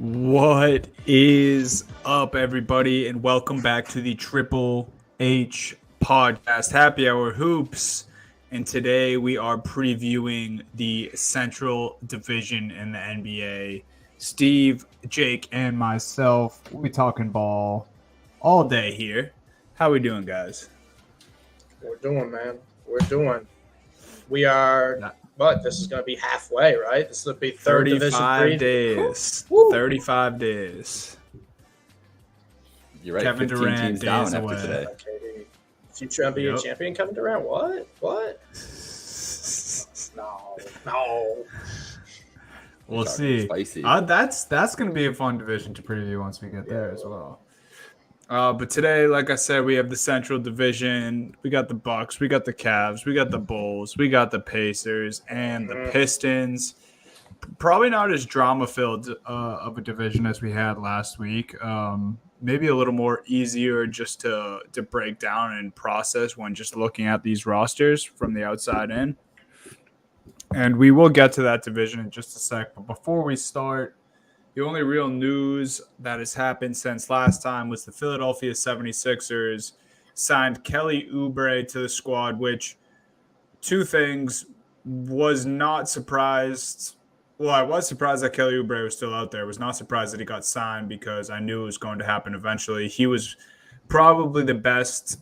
What is up, everybody, and welcome back to the Triple H podcast, Happy Hour Hoops. And today we are previewing the Central Division in the NBA. Steve, Jake, and myself, we'll be talking ball all day here. How we doing, guys? We're doing, man. We're doing. We are. But this is going to be halfway, right? This will be third division 35 days. Woo. 35 days. You're right. Kevin 15 Durant teams days down away. after today. Okay. Future NBA champion Kevin Durant. What? No. We'll see. That's going to be a fun division to preview once we get there as well. But today, like I said, we have the Central Division. We got the Bucks, we got the Cavs, we got the Bulls, we got the Pacers, and the Pistons. Probably not as drama-filled of a division as we had last week. Maybe a little more easier just to break down and process when just looking at these rosters from the outside in. And we will get to that division in just a sec. But before we start, the only real news that has happened since last time was the Philadelphia 76ers signed Kelly Oubre to the squad, which two things was not surprised. Well, I was surprised that Kelly Oubre was still out there. I was not surprised that he got signed because I knew it was going to happen eventually. He was probably the best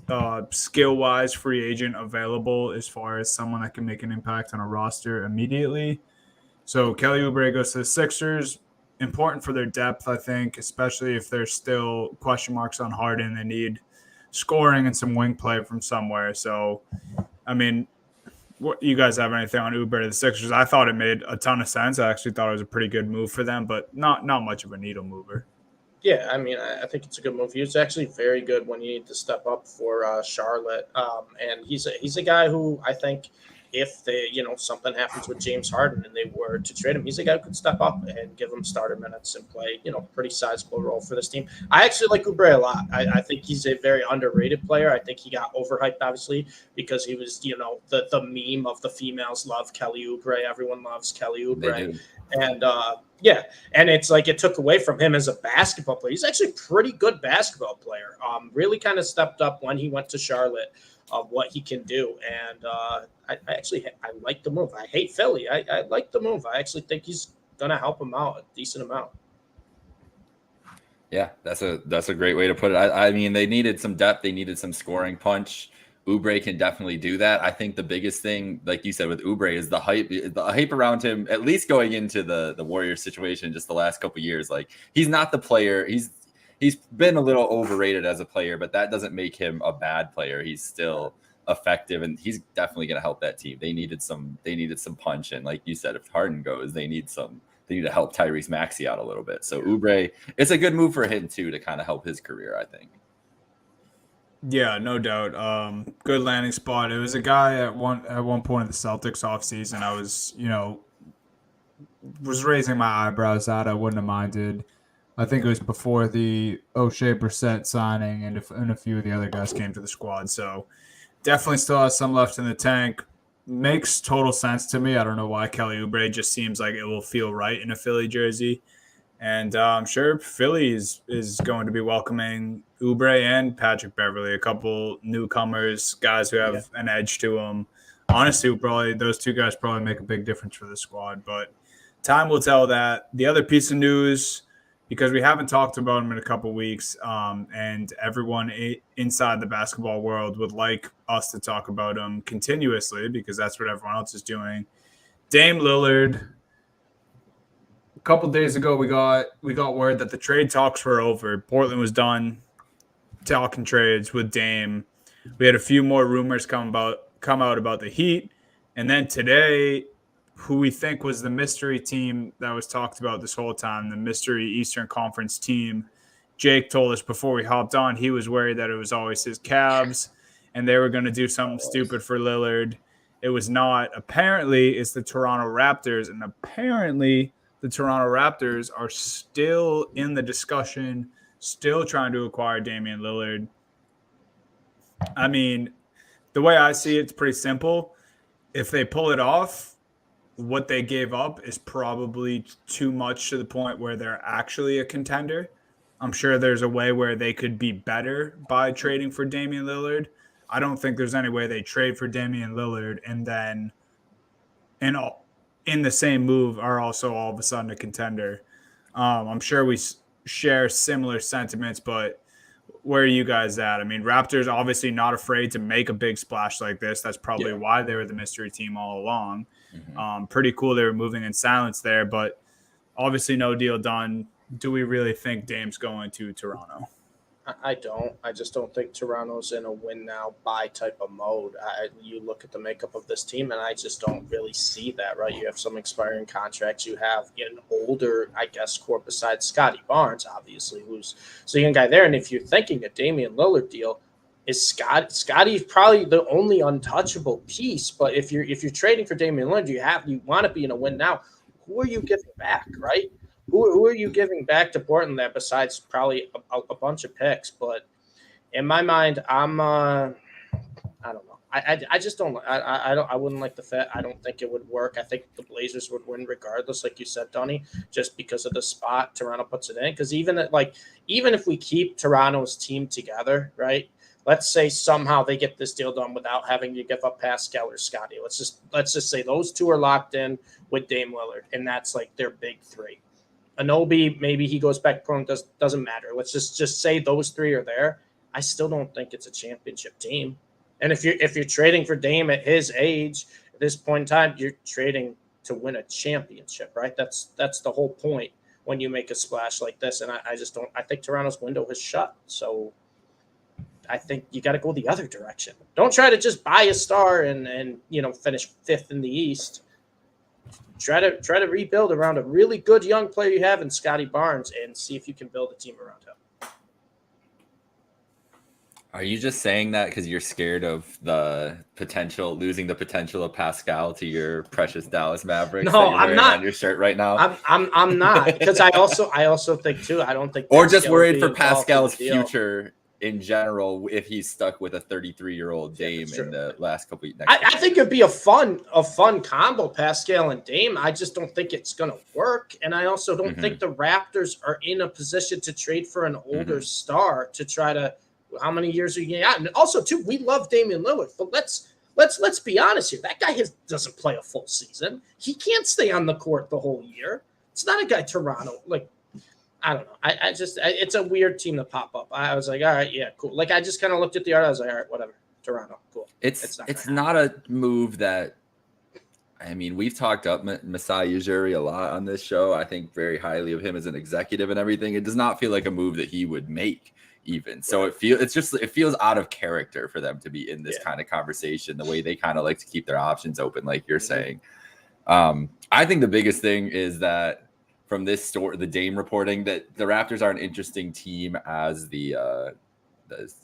skill-wise free agent available as far as someone that can make an impact on a roster immediately. So Kelly Oubre goes to the Sixers. Important for their depth, I think, especially if there's still question marks on Harden. They need scoring and some wing play from somewhere. So, I mean, what you guys have anything on Oubre to the Sixers? I thought it made a ton of sense. I actually thought it was a pretty good move for them, but not much of a needle mover. Yeah, I mean, I think it's a good move. He was actually very good when you need to step up for Charlotte, and he's a guy who I think if something happens with James Harden and they were to trade him, he's a guy who could step up and give him starter minutes and play, pretty sizable role for this team. I actually like Oubre a lot. I think he's a very underrated player. I think he got overhyped, obviously, because he was, the meme of the females love Kelly Oubre. Everyone loves Kelly Oubre. And, and it's like it took away from him as a basketball player. He's actually a pretty good basketball player. Really kind of stepped up when he went to Charlotte of what he can do. And I like the move. I hate Philly. I like the move. I actually think he's going to help him out a decent amount. Yeah, that's a great way to put it. I mean, they needed some depth. They needed some scoring punch. Oubre can definitely do that. I think the biggest thing, like you said, with Oubre is the hype around him, at least going into the Warriors situation just the last couple of years. Like, he's not the player. He's been a little overrated as a player, but that doesn't make him a bad player. He's still effective, and he's definitely going to help that team. They needed some punch, and like you said, if Harden goes, they need to help Tyrese Maxey out a little bit. So Oubre, it's a good move for him too to kind of help his career, I think. Yeah, no doubt. Good landing spot. It was a guy at one point in the Celtics offseason I was raising my eyebrows at. I wouldn't have minded. I think it was before the O'Shea Brissett signing and a few of the other guys came to the squad. So definitely still has some left in the tank. Makes total sense to me. I don't know why Kelly Oubre just seems like it will feel right in a Philly jersey. And I'm sure Philly is going to be welcoming Oubre and Patrick Beverley, a couple newcomers, guys who have an edge to them. Honestly, those two guys probably make a big difference for the squad. But time will tell that. The other piece of news, because we haven't talked about him in a couple weeks, and everyone inside the basketball world would like us to talk about him continuously because that's what everyone else is doing. Dame Lillard. A couple days ago, we got word that the trade talks were over. Portland was done talking trades with Dame. We had a few more rumors come out about the Heat, and then today, who we think was the mystery team that was talked about this whole time, the mystery Eastern Conference team. Jake told us before we hopped on, he was worried that it was always his Cavs, and they were going to do something stupid for Lillard. It was not. Apparently, it's the Toronto Raptors, and apparently the Toronto Raptors are still in the discussion, still trying to acquire Damian Lillard. I mean, the way I see it, it's pretty simple. If they pull it off, what they gave up is probably too much to the point where they're actually a contender. I'm sure there's a way where they could be better by trading for Damian Lillard. I don't think there's any way they trade for Damian Lillard and then in the same move are also all of a sudden a contender. I'm sure we share similar sentiments, but where are you guys at? I mean, Raptors obviously not afraid to make a big splash like this. That's probably why they were the mystery team all along. Pretty cool they were moving in silence there, but obviously no deal done. Do we really think Dame's going to Toronto? I don't. I just don't think Toronto's in a win now buy type of mode. You look at the makeup of this team, and I just don't really see that. Right? You have some expiring contracts. You have an older, I guess, core besides Scotty Barnes, obviously, who's a young guy there. And if you're thinking a Damian Lillard deal, is Scotty's probably the only untouchable piece. But if you're trading for Damian Lillard, you want to be in a win now. Who are you giving back? Right? Who are you giving back to Portland there besides probably a bunch of picks? But in my mind, I don't know. I just don't. I wouldn't like the fit. I don't think it would work. I think the Blazers would win regardless, like you said, Donnie, just because of the spot Toronto puts it in. Because even if we keep Toronto's team together, right? Let's say somehow they get this deal done without having to give up Pascal or Scotty. Let's just say those two are locked in with Dame Lillard, and that's like their big three. Anobi, maybe he goes back prone. Doesn't matter. Let's just say those three are there. I still don't think it's a championship team. And if you're trading for Dame at his age, at this point in time, you're trading to win a championship, right? That's the whole point when you make a splash like this. And I just don't. I think Toronto's window has shut. So I think you got to go the other direction. Don't try to just buy a star and finish fifth in the East. Try to rebuild around a really good young player you have in Scotty Barnes and see if you can build a team around him. Are you just saying that because you're scared of losing the potential of Pascal to your precious Dallas Mavericks? No, I'm not. On your shirt right now. I'm not, because I also think too. I don't think. Or just worried for Pascal's future in general if he's stuck with a 33-year-old Dame in the last couple of years. I think it'd be a fun combo, Pascal and Dame. I just don't think it's going to work. And I also don't think the Raptors are in a position to trade for an older star to try to – how many years are you getting out? And also, too, we love Damian Lillard, but let's be honest here. That guy doesn't play a full season. He can't stay on the court the whole year. It's not a guy Toronto – I don't know. It's a weird team to pop up. I was like, all right, yeah, cool. Like, I just kind of looked at the art. I was like, all right, whatever. Toronto, cool. It's not a move that, I mean, we've talked up Masai Ujiri a lot on this show. I think very highly of him as an executive and everything. It does not feel like a move that he would make even. So it feels out of character for them to be in this kind of conversation, the way they kind of like to keep their options open, like you're saying. I think the biggest thing is that from this story, the Dame reporting, that the Raptors are an interesting team as the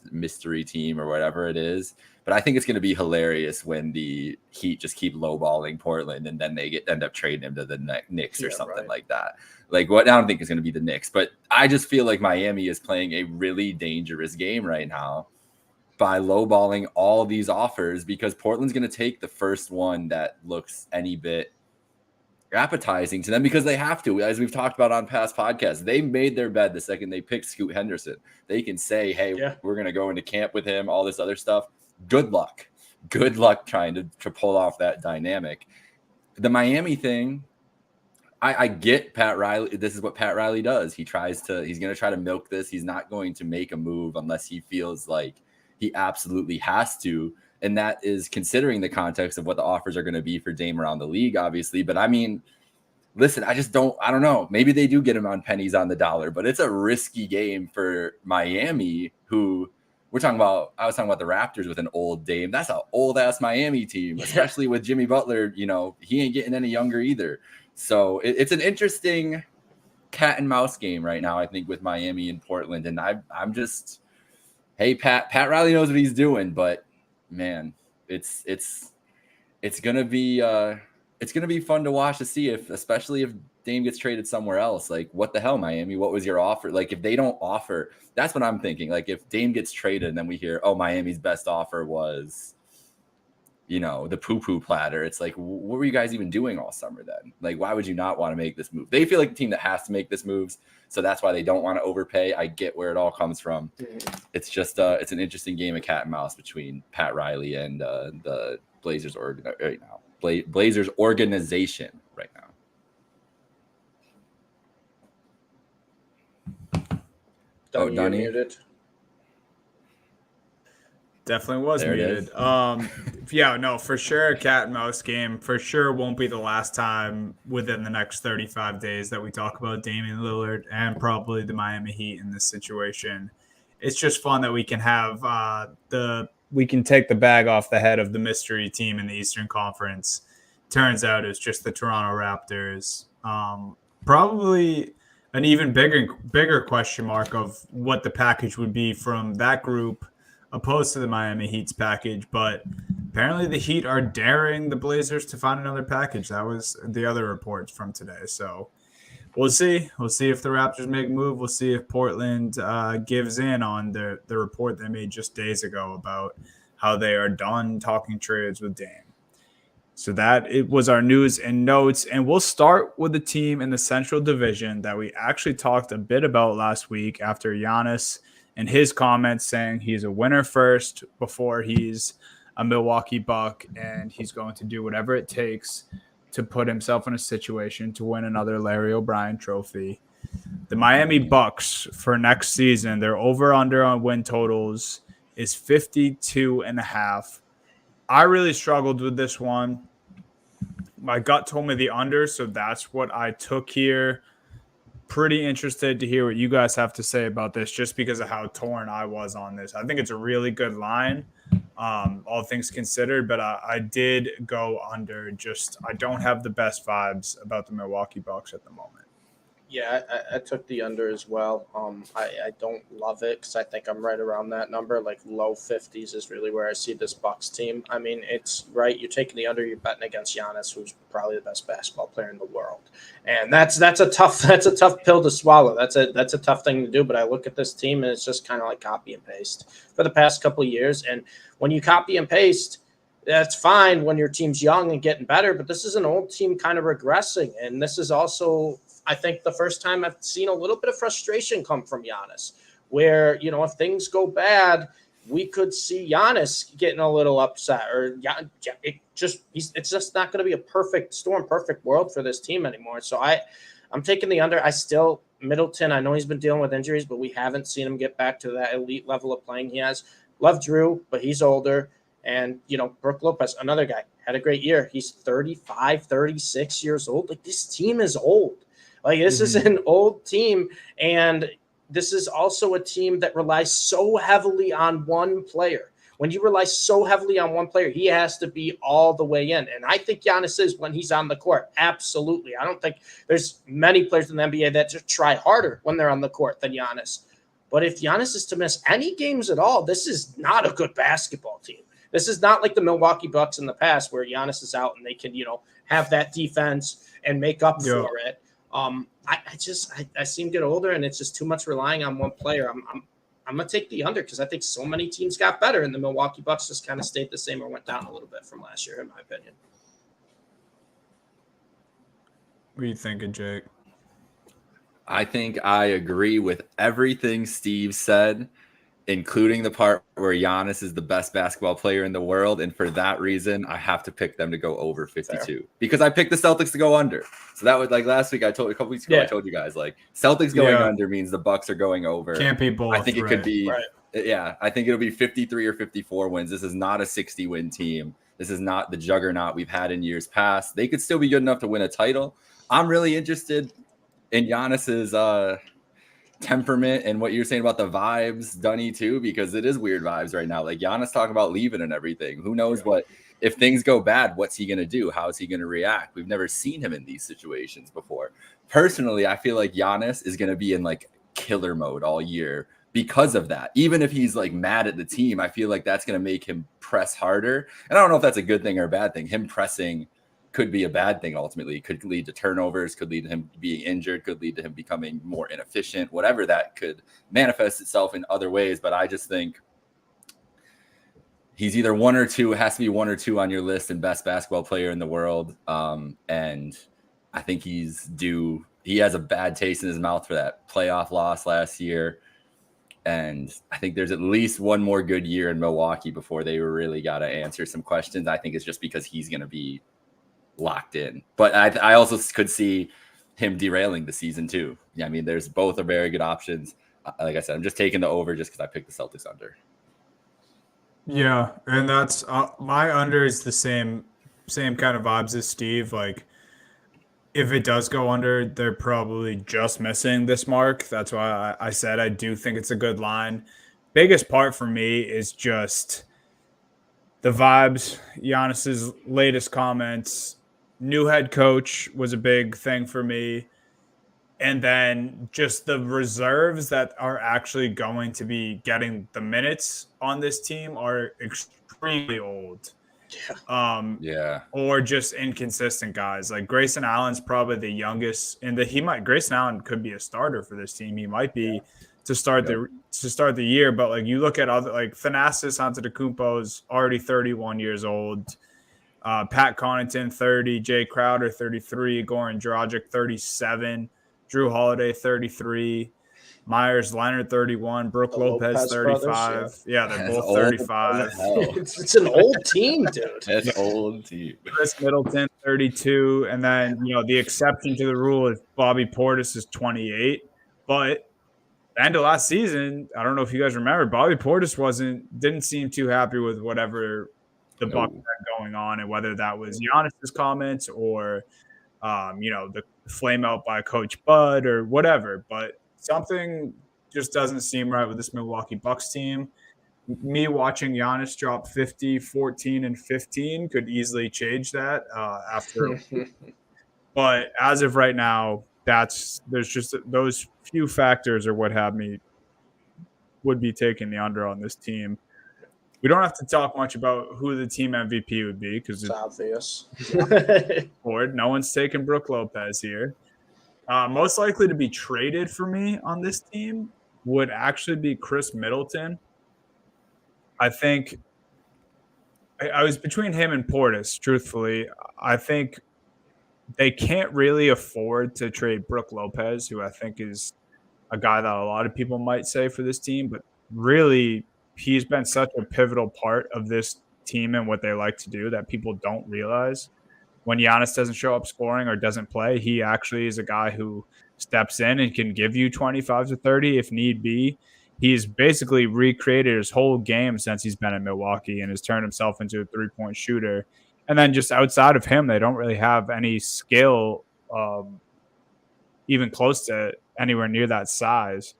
mystery team or whatever it is. But I think it's going to be hilarious when the Heat just keep lowballing Portland and then they end up trading him to the Knicks or something like that. Like, what I don't think it's going to be the Knicks, but I just feel like Miami is playing a really dangerous game right now by lowballing all these offers, because Portland's going to take the first one that looks any bit appetizing to them, because they have to. As we've talked about on past podcasts, they made their bed the second they picked Scoot Henderson. They can say, hey, we're going to go into camp with him, all this other stuff. Good luck trying to pull off that dynamic. The Miami thing, I get Pat Riley. This is what Pat Riley does. He's going to try to milk this. He's not going to make a move unless he feels like he absolutely has to. And that is considering the context of what the offers are going to be for Dame around the league, obviously. But I mean, listen, I don't know. Maybe they do get him on pennies on the dollar, but it's a risky game for Miami, who I was talking about the Raptors with an old Dame. That's an old ass Miami team, especially with Jimmy Butler. He ain't getting any younger either. So it's an interesting cat and mouse game right now, I think, with Miami and Portland. And I'm just, hey, Pat Riley knows what he's doing, but man, it's gonna be fun to watch to see especially if Dame gets traded somewhere else. Like, what the hell, Miami? What was your offer? Like, if they don't offer, that's what I'm thinking. Like, if Dame gets traded and then we hear, oh, Miami's best offer was the poo-poo platter. It's like, what were you guys even doing all summer then? Like, why would you not want to make this move? They feel like the team that has to make this moves, so that's why they don't want to overpay. I get where it all comes from. It's just it's an interesting game of cat and mouse between Pat Riley and the Blazers right now. Blazers organization right now. Dunny, you're muted. Definitely was There muted. Yeah, no, for sure. Cat and mouse game for sure won't be the last time within the next 35 days that we talk about Damian Lillard and probably the Miami Heat in this situation. It's just fun that we can have we can take the bag off the head of the mystery team in the Eastern Conference. Turns out it's just the Toronto Raptors. Probably an even bigger question mark of what the package would be from that group opposed to the Miami Heat's package, but apparently the Heat are daring the Blazers to find another package. That was the other reports from today. So we'll see. We'll see if the Raptors make a move. We'll see if Portland gives in on the report they made just days ago about how they are done talking trades with Dame. So it was our news and notes, and we'll start with the team in the Central Division that we actually talked a bit about last week after Giannis and his comments saying he's a winner first before he's a Milwaukee Buck, and he's going to do whatever it takes to put himself in a situation to win another Larry O'Brien trophy. The Miami Bucks for next season, their over-under on win totals is 52.5. I really struggled with this one. My gut told me the under, so that's what I took here. Pretty interested to hear what you guys have to say about this just because of how torn I was on this. I think it's a really good line, all things considered, but I did go under. I don't have the best vibes about the Milwaukee Bucks at the moment. Yeah, I took the under as well. I don't love it because I think I'm right around that number. Like low 50s is really where I see this Bucks team. I mean, it's right. You're taking the under. You're betting against Giannis, who's probably the best basketball player in the world, and that's a tough pill to swallow. That's a tough thing to do. But I look at this team and it's just kind of like copy and paste for the past couple of years. And when you copy and paste, that's fine when your team's young and getting better. But this is an old team kind of regressing, and this is also, I think, the first time I've seen a little bit of frustration come from Giannis, where, if things go bad, we could see Giannis getting a little upset, or it's just not going to be a perfect storm, perfect world for this team anymore. So I'm taking the under. Middleton, I know he's been dealing with injuries, but we haven't seen him get back to that elite level of playing he has. Love Drew, but he's older. And, Brook Lopez, another guy, had a great year. He's 35, 36 years old. Like, this team is old. Like, this is an old team, and this is also a team that relies so heavily on one player. When you rely so heavily on one player, he has to be all the way in. And I think Giannis is when he's on the court. Absolutely. I don't think there's many players in the NBA that just try harder when they're on the court than Giannis. But if Giannis is to miss any games at all, this is not a good basketball team. This is not like the Milwaukee Bucks in the past where Giannis is out and they can, have that defense and make up for it. I see him get older, and it's just too much relying on one player. I'm gonna take the under because I think so many teams got better, and the Milwaukee Bucks just kind of stayed the same or went down a little bit from last year, in my opinion. What are you thinking, Jake? I think I agree with everything Steve said, including the part where Giannis is the best basketball player in the world. And for that reason, I have to pick them to go over 52 Fair. Because I picked the Celtics to go under. So that was like last week. A couple weeks ago, I told you guys like Celtics going under means the Bucks are going over. Can't be both. I think it could be, I think it'll be 53 or 54 wins. This is not a 60 win team. This is not the juggernaut we've had in years past. They could still be good enough to win a title. I'm really interested in Giannis's, temperament and what you're saying about the vibes, Dunny, too, because it is weird vibes right now. Like Giannis talking about leaving and everything. Who knows if things go bad, what's he going to do? How is he going to react? We've never seen him in these situations before. Personally, I feel like Giannis is going to be in like killer mode all year because of that. Even if he's like mad at the team, I feel like that's going to make him press harder. And I don't know if that's a good thing or a bad thing. Him pressing could be a bad thing ultimately. It could lead to turnovers, could lead to him being injured, could lead to him becoming more inefficient, whatever that could manifest itself in other ways. But I just think he's either one or two. It has to be one or two on your list and best basketball player in the world. And I think he's due. He has a bad taste in his mouth for that playoff loss last year. And I think there's at least one more good year in Milwaukee before they really got to answer some questions. I think it's just because he's going to be locked in. But I also could see him derailing the season too. Yeah, I mean, there's both are very good options. Like I said, I'm just taking the over just because I picked the Celtics under. Yeah, and that's my under is the same kind of vibes as Steve. Like, if it does go under, they're probably just missing this mark. That's why I said I do think it's a good line. Biggest part for me is just the vibes. Giannis's latest comments. New head coach was a big thing for me. And then just the reserves that are actually going to be getting the minutes on this team are extremely old. Yeah. Or just inconsistent guys. Like Grayson Allen's probably the youngest, and Grayson Allen could be a starter for this team. He might be to start the year, but like you look at other like Thanasis Antetokounmpo's already 31 years old. Pat Connaughton 30, Jay Crowder 33, Goran Dragic 37, Drew Holiday 33. Myers Leonard 31, Brooke Lopez 35. Brothers, yeah, they're both 35. It's an old team, dude. That's an old team. Chris Middleton 32, and then the exception to the rule is Bobby Portis is 28. But the end of last season, I don't know if you guys remember, Bobby Portis didn't seem too happy with whatever the Bucks had going on, and whether that was Giannis's comments or the flame out by Coach Bud or whatever, but something just doesn't seem right with this Milwaukee Bucks team. Me watching Giannis drop 50, 14, and 15 could easily change that after. But as of right now, there's just those few factors are what would be taking the under on this team. We don't have to talk much about who the team MVP would be because it's obvious. No one's taking Brooke Lopez here. Most likely to be traded for me on this team would actually be Chris Middleton. I think I was between him and Portis, truthfully. I think they can't really afford to trade Brooke Lopez, who I think is a guy that a lot of people might say for this team, but really he's been such a pivotal part of this team and what they like to do that people don't realize. When Giannis doesn't show up scoring or doesn't play, he actually is a guy who steps in and can give you 25 to 30 if need be. He's basically recreated his whole game since he's been in Milwaukee and has turned himself into a three-point shooter. And then just outside of him, they don't really have any skill even close to anywhere near that size.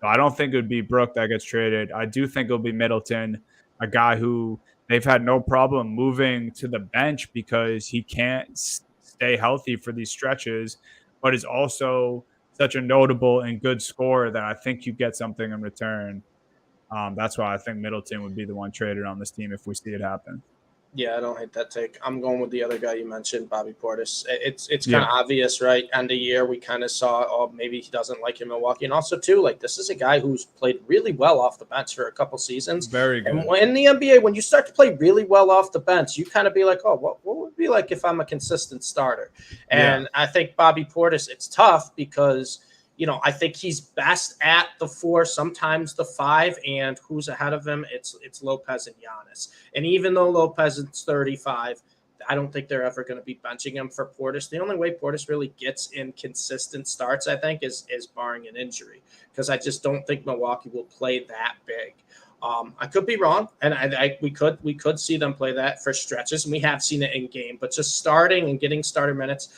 So I don't think it would be Brooke that gets traded. I do think it'll be Middleton, a guy who they've had no problem moving to the bench because he can't stay healthy for these stretches, but is also such a notable and good scorer that I think you get something in return. That's why I think Middleton would be the one traded on this team if we see it happen. Yeah, I don't hate that take. I'm going with the other guy you mentioned, Bobby Portis. It's kind of obvious, right? End of year, we kind of saw, maybe he doesn't like him in Milwaukee. And also, too, like this is a guy who's played really well off the bench for a couple seasons. Very good. And in the NBA, when you start to play really well off the bench, you kind of be like, what would it be like if I'm a consistent starter? And I think Bobby Portis, it's tough because – I think he's best at the 4, sometimes the 5, and who's ahead of him? It's Lopez and Giannis. And even though Lopez is 35, I don't think they're ever going to be benching him for Portis. The only way Portis really gets in consistent starts, I think, is barring an injury, because I just don't think Milwaukee will play that big. I could be wrong, and we could see them play that for stretches, and we have seen it in game. But just starting and getting starter minutes,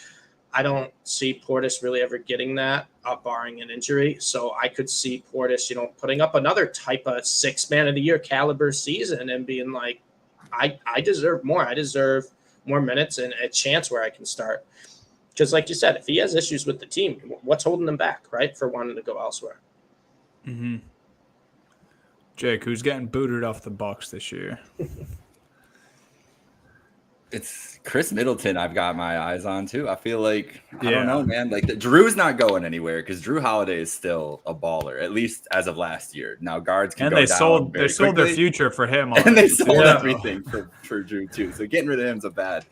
I don't see Portis really ever getting that, barring an injury. So I could see Portis, putting up another type of 6th man of the year caliber season and being like, I deserve more. I deserve more minutes and a chance where I can start. Because like you said, if he has issues with the team, what's holding him back, right, for wanting to go elsewhere? Mm-hmm. Jake, who's getting booted off the Bucks this year? It's Chris Middleton I've got my eyes on too. I feel like I Yeah. don't know, man. Like Drew's not going anywhere because Drew Holiday is still a baller, at least as of last year. Now guards can And go they down sold very their quickly. future for him And already, they sold too. everything for Drew too. So getting rid of him is a bad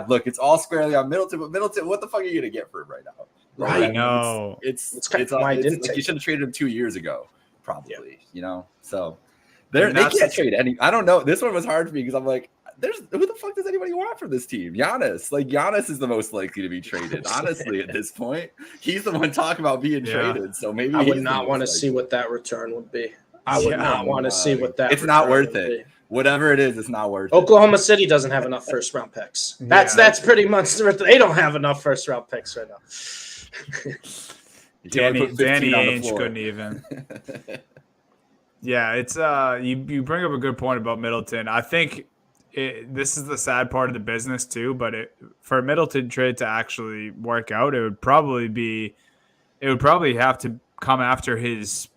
look. It's all squarely on Middleton, but Middleton, what the fuck are you gonna get for him right now? Right. I know. It's kind of why I didn't like you take should have traded him 2 years ago, probably. Yeah. You know, so And they that's can't the- trade any. I don't know. This one was hard for me because I'm like, who the fuck does anybody want from this team? Giannis. Like Giannis is the most likely to be traded. Honestly, at this point, he's the one talking about being traded. So maybe I would he's not the want to most see likely. what that return would be. I would Yeah. not want to see what that. It's not return worth would it. be. Whatever it is, it's not worth it. Oklahoma City doesn't have enough first round picks. That's Yeah. pretty much they don't have enough first round picks right now. You can only Danny put 15 on the Ainge floor. couldn't even. Yeah, it's you bring up a good point about Middleton. I think this is the sad part of the business too, but for a Middleton trade to actually work out, it would probably have to come after his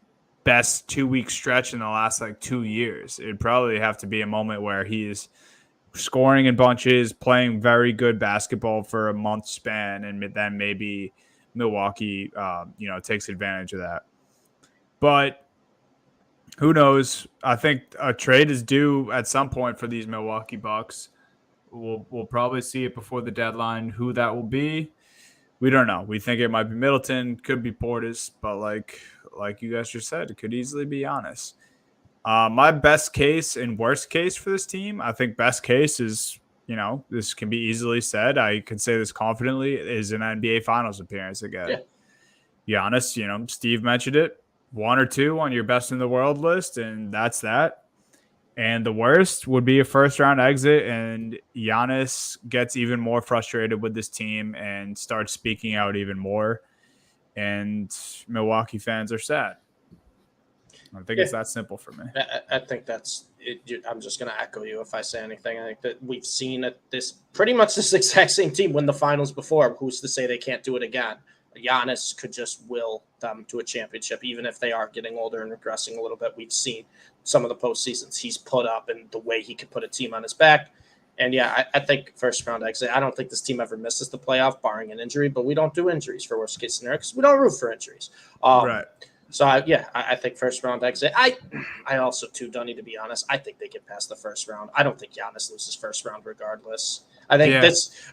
best 2-week stretch in the last like 2 years. It'd probably have to be a moment where he's scoring in bunches, playing very good basketball for a month span, and then maybe Milwaukee, takes advantage of that. But who knows? I think a trade is due at some point for these Milwaukee Bucks. We'll probably see it before the deadline. Who that will be, we don't know. We think it might be Middleton, could be Portis, but like you guys just said, it could easily be Giannis. My best case and worst case for this team, I think best case is, this can be easily said. I can say this confidently, is an NBA Finals appearance again. Yeah. Giannis, Steve mentioned it. 1 or 2 on your best in the world list, and that's that. And the worst would be a first-round exit, and Giannis gets even more frustrated with this team and starts speaking out even more, and Milwaukee fans are sad. I think it's that simple for me. I think that's it. I'm just going to echo you if I say anything. I think that we've seen this pretty much this exact same team win the finals before. Who's to say they can't do it again? Giannis could just will them to a championship, even if they are getting older and regressing a little bit. We've seen some of the postseasons he's put up and the way he could put a team on his back. And yeah, I think first round exit. I don't think this team ever misses the playoff, barring an injury. But we don't do injuries for worst case scenario because we don't root for injuries. Right. So I think first round exit. I also too, Dunny, to be honest, I think they get past the first round. I don't think Giannis loses first round regardless. I think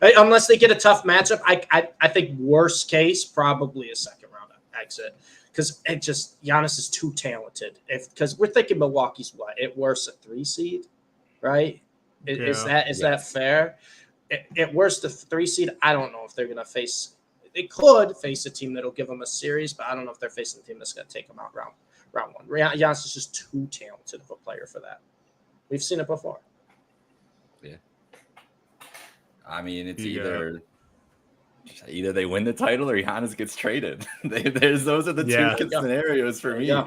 unless they get a tough matchup, I think worst case probably a second round exit because Giannis is too talented. Because we're thinking Milwaukee's at worst a 3 seed, right? Is that fair? At worst a 3 seed. I don't know if they're gonna face. They could face a team that'll give them a series, but I don't know if they're facing a team that's going to take them out round 1. Giannis is just too talented of a player for that. We've seen it before. Yeah. I mean, it's either they win the title or Giannis gets traded. Those are the two scenarios for me. Yeah.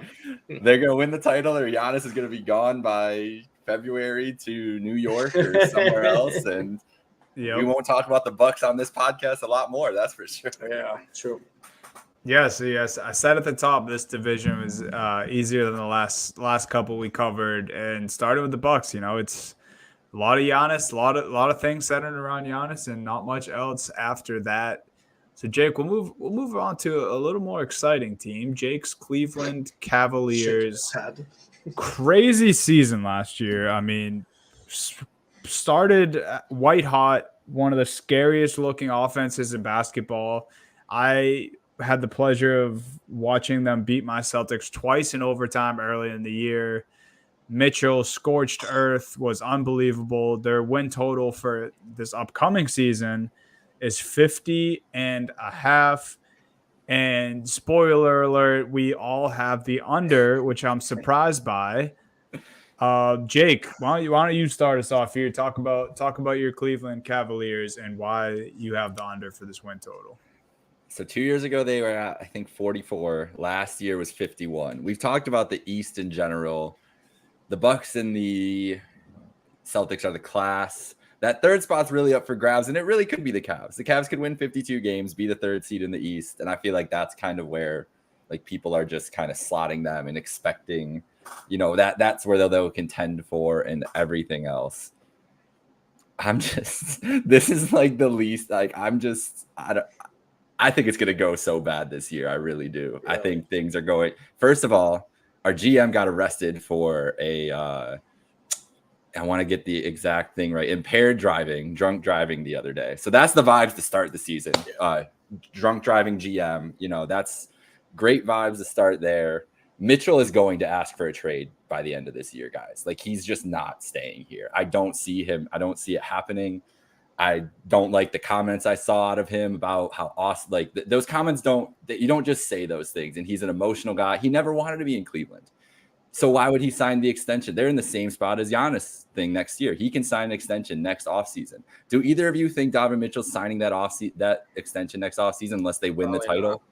They're going to win the title or Giannis is going to be gone by February to New York or somewhere else, and we won't talk about the Bucks on this podcast a lot more. That's for sure. Yeah, true. Yes. I said at the top, this division was easier than the last couple we covered, and starting with the Bucks. It's a lot of Giannis, a lot of things centered around Giannis, and not much else after that. So Jake, we'll move on to a little more exciting team. Jake's Cleveland Cavaliers. Crazy season last year. I mean, started white hot, one of the scariest looking offenses in basketball. I had the pleasure of watching them beat my Celtics twice in overtime early in the year. Mitchell, scorched earth, was unbelievable. Their win total for this upcoming season is 50.5. And spoiler alert, we all have the under, which I'm surprised by. Jake, why don't you start us off here? Talk about your Cleveland Cavaliers and why you have the under for this win total. So 2 years ago they were at, I think, 44. Last year was 51. We've talked about the East in general. The Bucks and the Celtics are the class. That third spot's really up for grabs, and it really could be the Cavs. The Cavs could win 52 games, be the 3rd seed in the East, and I feel like that's kind of where people are just kind of slotting them and expecting, that's where they'll contend for and everything else. This is like the least, like, I think it's going to go so bad this year. I really do. Really? I think things are going, first of all, our GM got arrested for I want to get the exact thing right. Impaired driving, drunk driving the other day. So that's the vibes to start the season. Drunk driving GM, that's great vibes to start there. Mitchell is going to ask for a trade by the end of this year, guys. Like, he's just not staying here. I don't see it happening. I don't like the comments I saw out of him about how awesome, like those comments you don't just say those things. And he's an emotional guy. He never wanted to be in Cleveland. So why would he sign the extension? They're in the same spot as Giannis thing next year. He can sign an extension next offseason. Do either of you think Donovan Mitchell's signing that extension next offseason unless they win the title?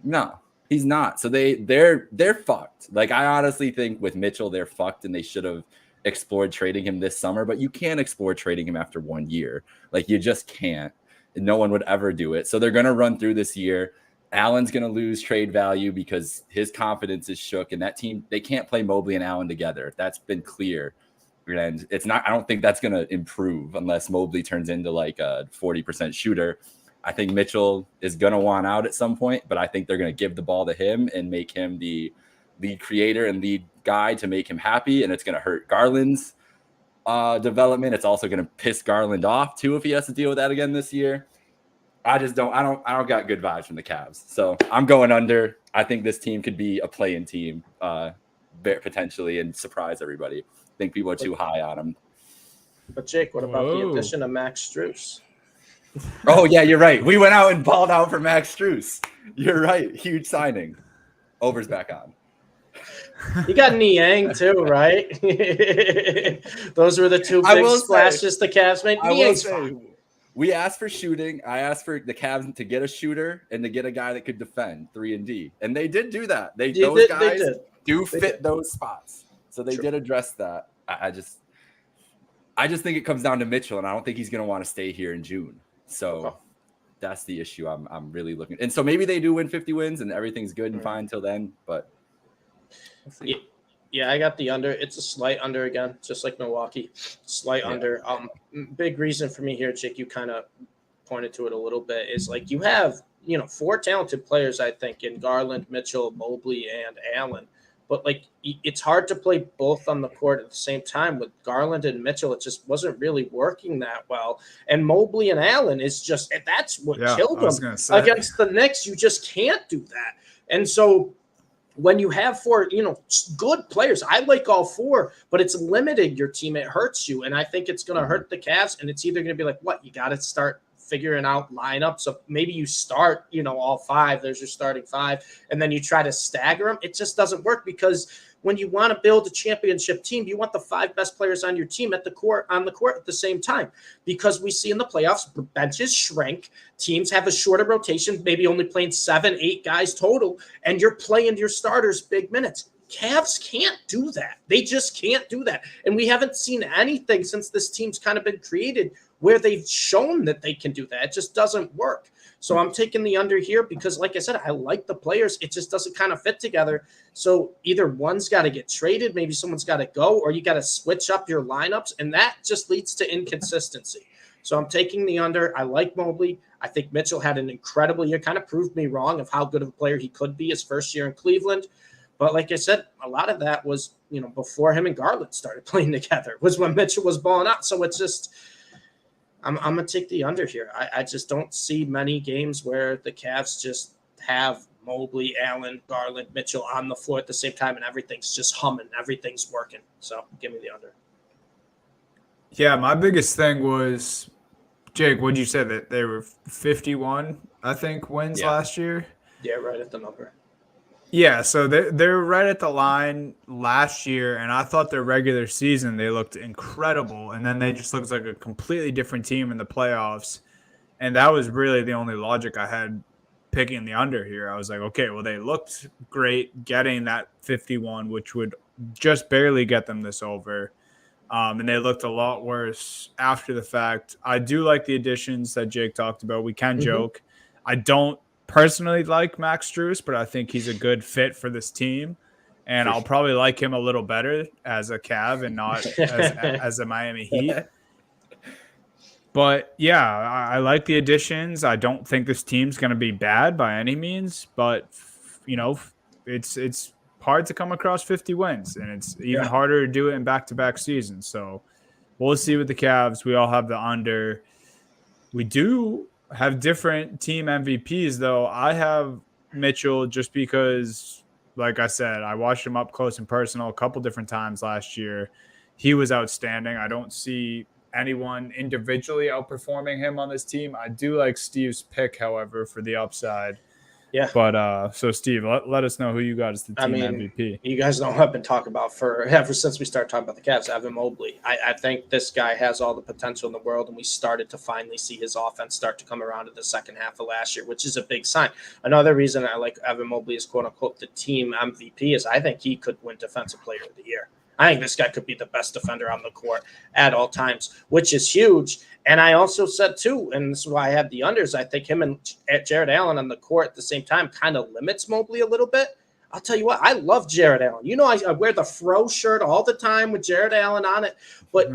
No, he's not. So they're fucked. Like, I honestly think with Mitchell, they're fucked, and they should have explored trading him this summer, but you can't explore trading him after 1 year. Like, you just can't. And no one would ever do it. So they're going to run through this year. Allen's going to lose trade value because his confidence is shook, and that team, they can't play Mobley and Allen together. That's been clear. And I don't think that's going to improve unless Mobley turns into like a 40% shooter. I think Mitchell is going to want out at some point, but I think they're going to give the ball to him and make him the lead creator and lead guy to make him happy. And it's going to hurt Garland's development. It's also going to piss Garland off too if he has to deal with that again this year. I don't got good vibes from the Cavs. So I'm going under. I think this team could be a play-in team potentially and surprise everybody. I think people are too high on them. But Jake, what about the addition of Max Strus? Oh yeah, you're right. We went out and balled out for Max Strus. You're right. Huge signing. Over's back on. You got Niang too, right? Those were the two big splashes the Cavs made. Niang's fine. We asked for shooting. I asked for the Cavs to get a shooter and to get a guy that could defend 3 and D, and they did do that. Those guys fit those spots, so they did address that. I just think it comes down to Mitchell, and I don't think he's going to want to stay here in June. So that's the issue. I'm really looking, and so maybe they do win 50 wins and everything's good and fine till then. But yeah, I got the under. It's a slight under again, just like Milwaukee. Slight under. Big reason for me here, Jake, you kind of pointed to it a little bit, is like you have, 4 talented players, I think, in Garland, Mitchell, Mobley, and Allen. But, like, it's hard to play both on the court at the same time. With Garland and Mitchell, it just wasn't really working that well. And Mobley and Allen is just – that's what killed them. Against the Knicks, you just can't do that. And so – when you have 4, good players, I like all 4, but it's limited your team. It hurts you. And I think it's going to hurt the Cavs. And it's either going to be like, you got to start figuring out lineups. So maybe you start, all 5. There's your starting 5. And then you try to stagger them. It just doesn't work because when you want to build a championship team, you want the 5 best players on your team on the court at the same time, because we see in the playoffs, benches shrink. Teams have a shorter rotation, maybe only playing 7, 8 guys total, and you're playing your starters big minutes. Cavs can't do that. They just can't do that. And we haven't seen anything since this team's kind of been created where they've shown that they can do that. It just doesn't work. So I'm taking the under here because, like I said, I like the players. It just doesn't kind of fit together. So either one's got to get traded, maybe someone's got to go, or you got to switch up your lineups, and that just leads to inconsistency. So I'm taking the under. I like Mobley. I think Mitchell had an incredible year, kind of proved me wrong of how good of a player he could be his first year in Cleveland. But like I said, a lot of that was, before him and Garland started playing together, was when Mitchell was balling out. So it's just – I'm going to take the under here. I just don't see many games where the Cavs just have Mobley, Allen, Garland, Mitchell on the floor at the same time, and everything's just humming. Everything's working. So give me the under. Yeah, my biggest thing was, Jake, what'd you say, that they were 51, I think, wins last year? Yeah, right at the number. Yeah, so they're right at the line last year, and I thought their regular season they looked incredible, and then they just looked like a completely different team in the playoffs, and that was really the only logic I had picking the under here. I was like, okay, well, they looked great getting that 51, which would just barely get them this over, and they looked a lot worse after the fact. I do like the additions that Jake talked about. We can joke. I don't personally like Max Strus, but I think he's a good fit for this team, and I'll probably like him a little better as a Cav and not as a Miami Heat. But yeah, I like the additions. I don't think this team's going to be bad by any means, but it's hard to come across 50 wins, and it's even Yeah. harder to do it in back-to-back seasons. So we'll see with the Cavs. We all have the under. We do have different team MVPs, though. I have Mitchell just because, like I said, I watched him up close and personal a couple different times last year. He was outstanding. I don't see anyone individually outperforming him on this team. I do like Steve's pick, however, for the upside. Yeah. But so Steve, let us know who you got as the team MVP. You guys know I've been talking about ever since we started talking about the Cavs, Evan Mobley. I think this guy has all the potential in the world, and we started to finally see his offense start to come around in the second half of last year, which is a big sign. Another reason I like Evan Mobley as quote unquote the team MVP is I think he could win Defensive Player of the Year. I think this guy could be the best defender on the court at all times, which is huge. And I also said, too, and this is why I had the unders, I think him and Jared Allen on the court at the same time kind of limits Mobley a little bit. I'll tell you what, I love Jared Allen. You know, I wear the Fro shirt all the time with Jared Allen on it, but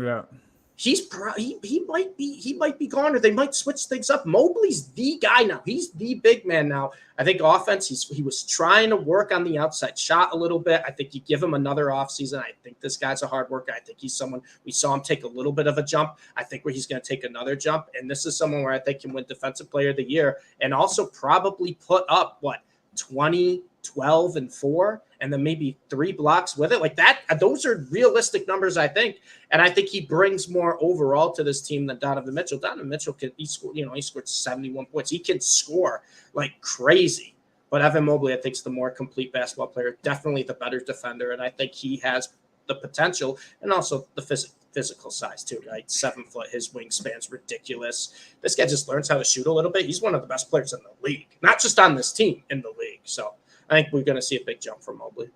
he might be gone, or they might switch things up. Mobley's the guy now. He's the big man now. I think offense, he was trying to work on the outside shot a little bit. I think you give him another offseason. I think this guy's a hard worker. I think he's someone we saw him take a little bit of a jump. I think where he's going to take another jump, and this is someone where I think can win Defensive Player of the Year and also probably put up 20, 12, and 4, and then maybe 3 blocks with it. Like that, those are realistic numbers, I think. And I think he brings more overall to this team than Donovan Mitchell. Donovan Mitchell he scored 71 points. He can score like crazy. But Evan Mobley, I think, is the more complete basketball player, definitely the better defender. And I think he has the potential and also the physical size too, right? 7 foot, his wingspan's ridiculous. This guy just learns how to shoot a little bit. He's one of the best players in the league, not just on this team, in the league. So I think we're going to see a big jump from Mobley.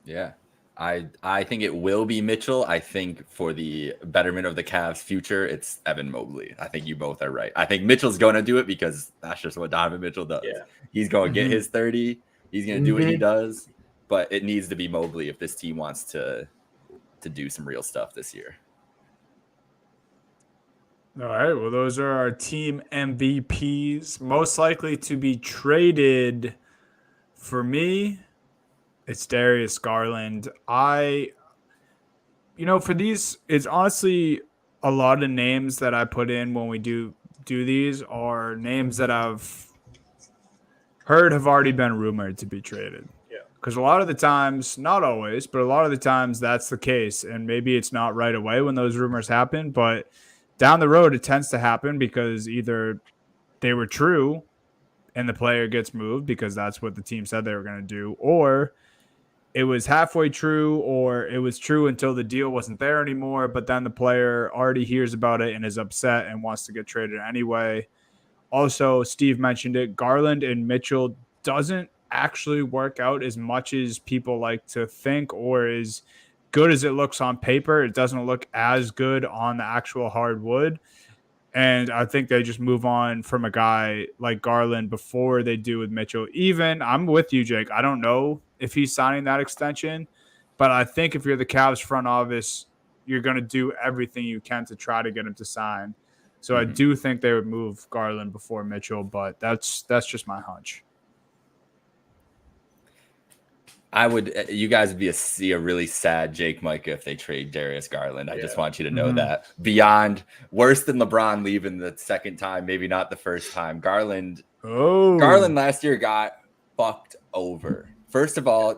Yeah, I think it will be Mitchell. I think for the betterment of the Cavs' future, it's Evan Mobley. I think you both are right. I think Mitchell's going to do it because that's just what Donovan Mitchell does. Yeah. He's going to get his 30. He's going to do what he does. But it needs to be Mobley if this team wants to do some real stuff this year. All right, well, those are our team MVPs. Most likely to be traded for me, it's Darius Garland. For these, it's honestly a lot of names that I put in when we do these are names that I've heard have already been rumored to be traded. Yeah. Because a lot of the times, not always, but a lot of the times that's the case. And maybe it's not right away when those rumors happen, but down the road, it tends to happen because either they were true and the player gets moved because that's what the team said they were going to do, or it was halfway true, or it was true until the deal wasn't there anymore, but then the player already hears about it and is upset and wants to get traded anyway. Also, Steve mentioned it, Garland and Mitchell doesn't actually work out as much as people like to think, or as good as it looks on paper. It doesn't look as good on the actual hardwood. And I think they just move on from a guy like Garland before they do with Mitchell. Even, I'm with you, Jake. I don't know if he's signing that extension, but I think if you're the Cavs front office, you're going to do everything you can to try to get him to sign. So I do think they would move Garland before Mitchell, but that's just my hunch. You guys would see a really sad Jake Micah if they trade Darius Garland. I just want you to know that. Beyond worse than LeBron leaving the second time, maybe not the first time. Garland last year got fucked over. First of all,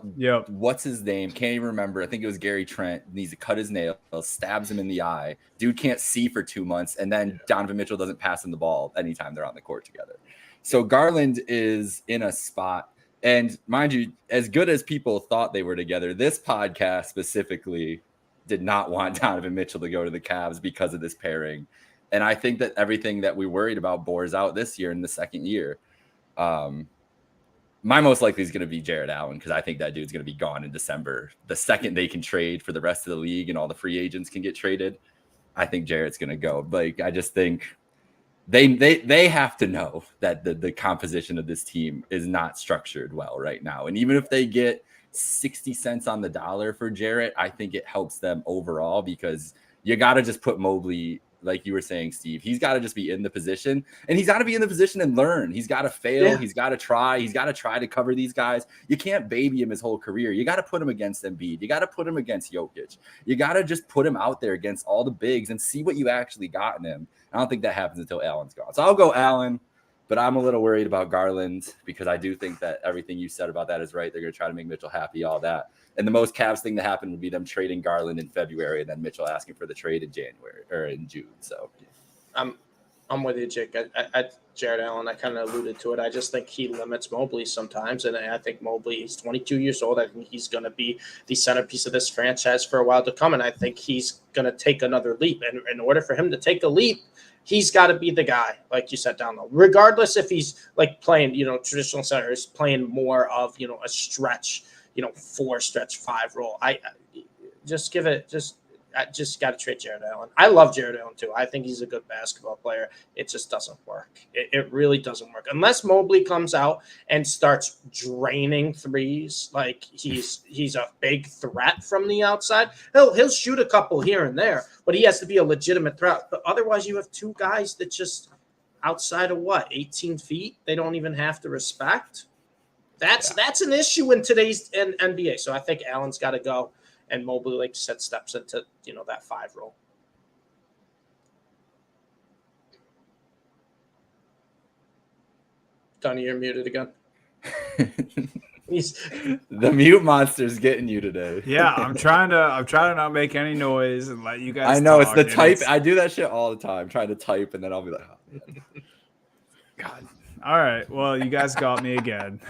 what's his name? Can't even remember. I think it was Gary Trent. Needs to cut his nails, stabs him in the eye. Dude can't see for 2 months, and then Donovan Mitchell doesn't pass him the ball anytime they're on the court together. So Garland is in a spot. And mind you, as good as people thought they were together, this podcast specifically did not want Donovan Mitchell to go to the Cavs because of this pairing. And I think that everything that we worried about bores out this year in the second year. My most likely is going to be Jared Allen because I think that dude's going to be gone in December. The second they can trade for the rest of the league and all the free agents can get traded, I think Jared's going to go. Like, I just think they have to know that the composition of this team is not structured well right now. And even if they get 60 cents on the dollar for Jarrett, I think it helps them overall because you got to just put Mobley, like you were saying, Steve, he's got to just be in the position, and he's got to be in the position and learn. He's got to fail. He's got to try. He's got to try to cover these guys. You can't baby him his whole career. You got to put him against Embiid. You got to put him against Jokic. You got to just put him out there against all the bigs and see what you actually got in him. I don't think that happens until Allen's gone. So I'll go Allen, but I'm a little worried about Garland because I do think that everything you said about that is right. They're going to try to make Mitchell happy, all that. And the most Cavs thing to happen would be them trading Garland in February and then Mitchell asking for the trade in January or in June. So I'm with you, Jake. Jared Allen, I kind of alluded to it. I just think he limits Mobley sometimes. And I think Mobley, he's 22 years old. I think he's going to be the centerpiece of this franchise for a while to come. And I think he's going to take another leap. And in order for him to take a leap, he's got to be the guy, like you said, down low. Regardless if he's like playing, traditional center, is playing more of, a stretch, 4 stretch 5 role. I just got to trade Jared Allen. I love Jared Allen too. I think he's a good basketball player. It just doesn't work. It really doesn't work unless Mobley comes out and starts draining threes. Like he's a big threat from the outside. He'll shoot a couple here and there, but he has to be a legitimate threat. But otherwise, you have 2 guys that just outside of 18 feet, they don't even have to respect. That's an issue in today's NBA. So I think Allen's got to go. And Mobley, like you said, steps into, that 5 role. Donnie, you're muted again. The mute monster's getting you today. Yeah, I'm trying to not make any noise and let you guys I know, talk. it's the type. I do that shit all the time, trying to type, and then I'll be like, oh, man. God. All right. Well, you guys got me again.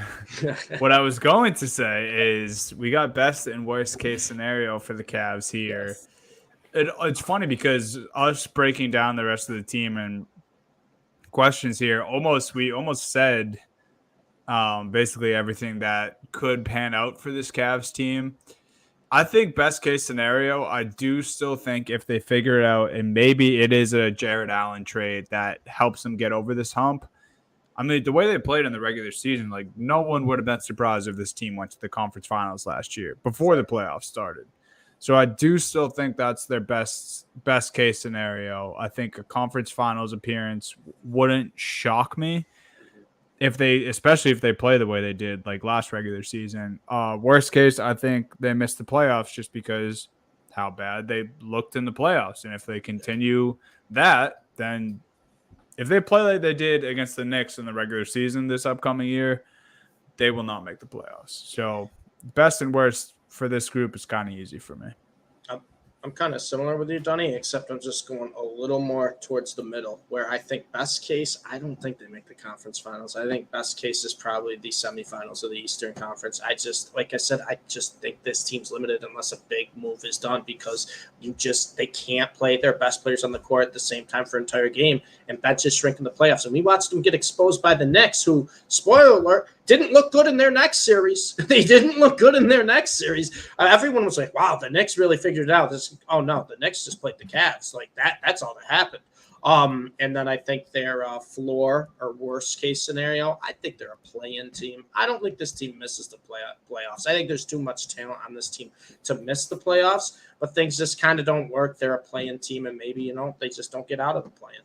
What I was going to say is we got best and worst case scenario for the Cavs here. Yes. It's funny because us breaking down the rest of the team and questions here, we almost said basically everything that could pan out for this Cavs team. I think best case scenario, I do still think if they figure it out and maybe it is a Jared Allen trade that helps them get over this hump. I mean, the way they played in the regular season, like no one would have been surprised if this team went to the conference finals last year before the playoffs started. So I do still think that's their best case scenario. I think a conference finals appearance wouldn't shock me especially if they play the way they did like last regular season. Worst case, I think they missed the playoffs just because how bad they looked in the playoffs. And if they continue that, then if they play like they did against the Knicks in the regular season this upcoming year, they will not make the playoffs. So best and worst for this group is kind of easy for me. I'm kind of similar with you, Donnie, except I'm just going a little more towards the middle, where I think best case, I don't think they make the conference finals. I think best case is probably the semifinals of the Eastern Conference. Like I said, I just think this team's limited unless a big move is done because they can't play their best players on the court at the same time for an entire game, and benches shrink in the playoffs. And we watched them get exposed by the Knicks, who, spoiler alert, didn't look good in their next series. They didn't look good in their next series. Everyone was like, wow, the Knicks really figured it out. Oh, no, the Knicks just played the Cavs. Like, that's all that happened. And then I think their floor or worst case scenario, I think they're a play-in team. I don't think this team misses the playoffs. I think there's too much talent on this team to miss the playoffs, but things just kind of don't work. They're a play-in team, and maybe, they just don't get out of the play-in.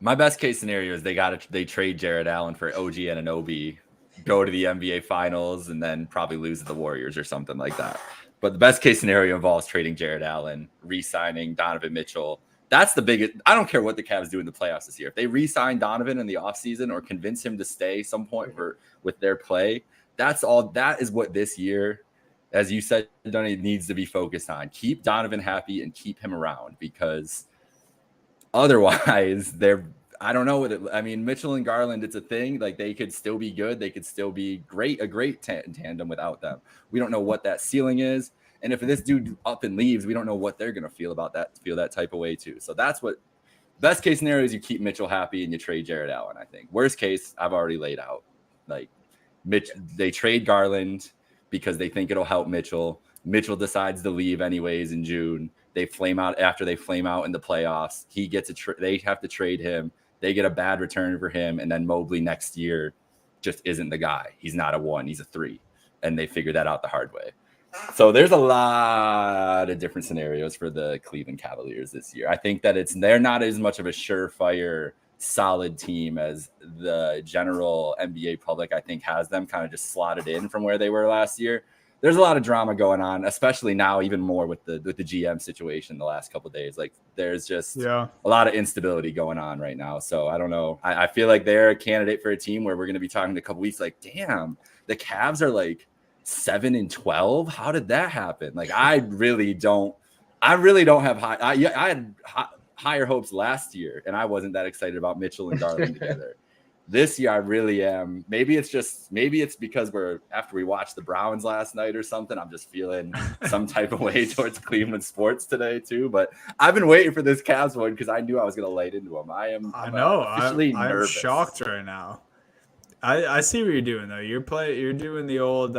My best case scenario is they trade Jared Allen for OG Anunoby, go to the NBA Finals, and then probably lose to the Warriors or something like that. But the best case scenario involves trading Jared Allen, re-signing Donovan Mitchell. That's the biggest. I don't care what the Cavs do in the playoffs this year. If they re-sign Donovan in the offseason or convince him to stay some point with their play, that's all. That is what this year, as you said, Donnie, needs to be focused on. Keep Donovan happy and keep him around because otherwise, I don't know what it. I mean, Mitchell and Garland, it's a thing. Like they could still be good. They could still be a great tandem without them. We don't know what that ceiling is, and if this dude up and leaves, we don't know what they're gonna feel that type of way too. So that's what best case scenario is. You keep Mitchell happy and you trade Jared Allen. I think worst case, I've already laid out. Like they trade Garland because they think it'll help Mitchell. Mitchell decides to leave anyways in June. They flame out after they flame out in the playoffs. He gets they have to trade him. They get a bad return for him. And then Mobley next year just isn't the guy. He's not a 1, he's a 3. And they figure that out the hard way. So there's a lot of different scenarios for the Cleveland Cavaliers this year. I think that they're not as much of a surefire, solid team as the general NBA public, I think, has them kind of just slotted in from where they were last year. There's a lot of drama going on, especially now, even more with the GM situation the last couple of days. Like there's just a lot of instability going on right now. So I don't know. I feel like they're a candidate for a team where we're going to be talking in a couple weeks. Like, damn, the Cavs are like 7-12. How did that happen? Like, I really don't have high. I had higher hopes last year, and I wasn't that excited about Mitchell and Garland together. This year, I really am. Maybe it's because after we watched the Browns last night or something. I'm just feeling some type of way towards Cleveland sports today too. But I've been waiting for this Cavs one because I knew I was going to light into them. I'm officially nervous. I'm shocked right now. I see what you're doing though. You're doing the old,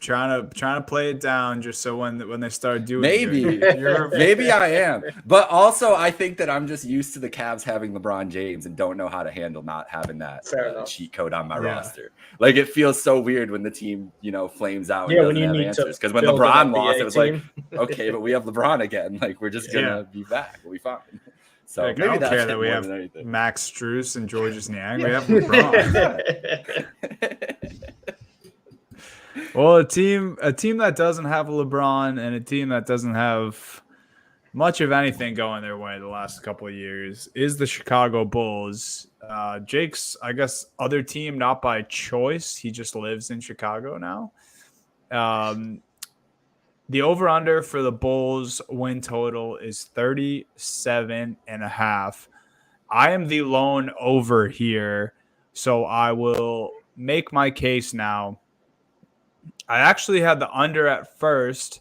trying to play it down just so when they start doing maybe I am. But also I think that I'm just used to the Cavs having LeBron James and don't know how to handle not having that cheat code on my roster. Like it feels so weird when the team, flames out and doesn't have answers. Because when LeBron lost, it was like, okay, but we have LeBron again. Like we're just gonna be back. We'll be fine. So I don't care that we have Max Strus and Georges Niang. We have LeBron. Well, a team that doesn't have a LeBron and a team that doesn't have much of anything going their way the last couple of years is the Chicago Bulls. Jake's, I guess, other team, not by choice. He just lives in Chicago now. The over-under for the Bulls win total is 37.5. I am the lone over here, so I will make my case now. I actually had the under at first,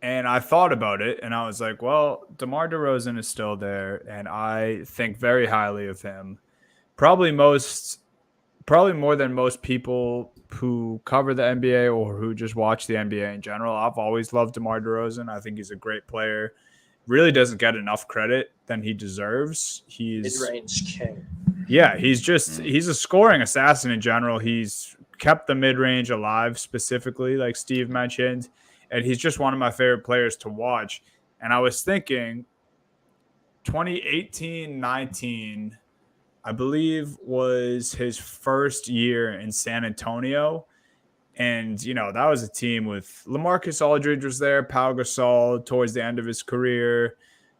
and I thought about it, and I was like, well, DeMar DeRozan is still there, and I think very highly of him. Probably more than most people who cover the NBA or who just watch the NBA in general. I've always loved DeMar DeRozan. I think he's a great player. Really doesn't get enough credit than he deserves. He's mid-range king. Yeah, he's a scoring assassin in general. He's kept the mid-range alive specifically, like Steve mentioned, and he's just one of my favorite players to watch. And I was thinking 2018-19, I believe, was his first year in San Antonio. And, that was a team with LaMarcus Aldridge was there, Pau Gasol towards the end of his career.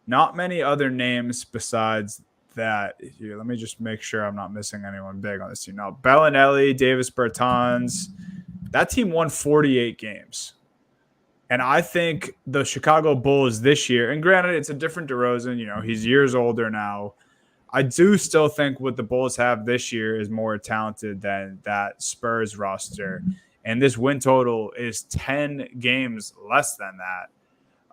Not many other names besides that. Here, let me just make sure I'm not missing anyone big on this team. Now, Bellinelli, Davis Bertans, that team won 48 games. And I think the Chicago Bulls this year, and granted, it's a different DeRozan, he's years older now. I do still think what the Bulls have this year is more talented than that Spurs roster. And this win total is 10 games less than that.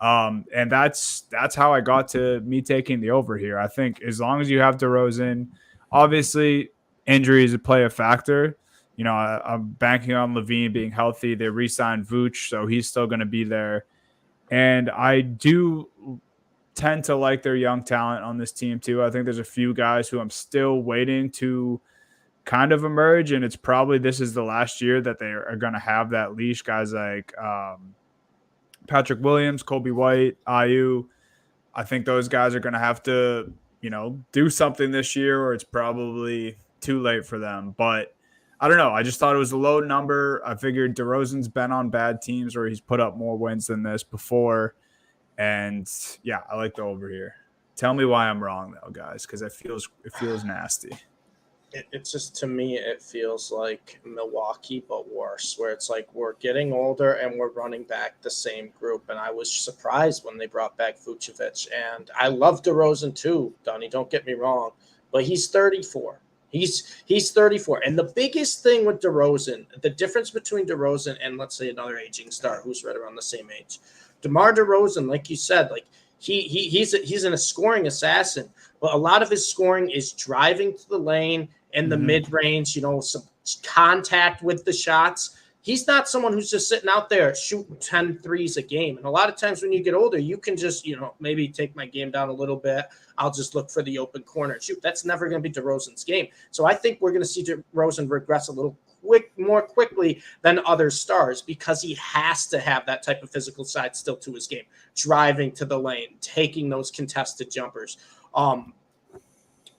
And that's how I got to me taking the over here. I think as long as you have DeRozan, obviously injuries play a factor. I'm banking on Levine being healthy. They re-signed Vooch, so he's still going to be there. And I do tend to like their young talent on this team too. I think there's a few guys who I'm still waiting to kind of emerge, and it's probably this is the last year that they are going to have that leash. Guys like Patrick Williams, Kobe White, Ayu. I think those guys are going to have to, do something this year, or it's probably too late for them. But I don't know. I just thought it was a low number. I figured DeRozan's been on bad teams where he's put up more wins than this before. And yeah, I like the over here. Tell me why I'm wrong though, guys, because it feels nasty. It's just, to me, it feels like Milwaukee, but worse, where it's like we're getting older and we're running back the same group. And I was surprised when they brought back Vucevic. And I love DeRozan too, Donnie, don't get me wrong, but he's 34. He's 34. And the biggest thing with DeRozan, the difference between DeRozan and, let's say, another aging star who's right around the same age, DeMar DeRozan, like you said, like he's a scoring assassin, but a lot of his scoring is driving to the lane and the mid-range, some contact with the shots. He's not someone who's just sitting out there shooting 10 threes a game. And a lot of times when you get older, you can just, maybe take my game down a little bit. I'll just look for the open corner and shoot. That's never going to be DeRozan's game. So I think we're going to see DeRozan regress a little more quickly than other stars because he has to have that type of physical side still to his game, driving to the lane, taking those contested jumpers.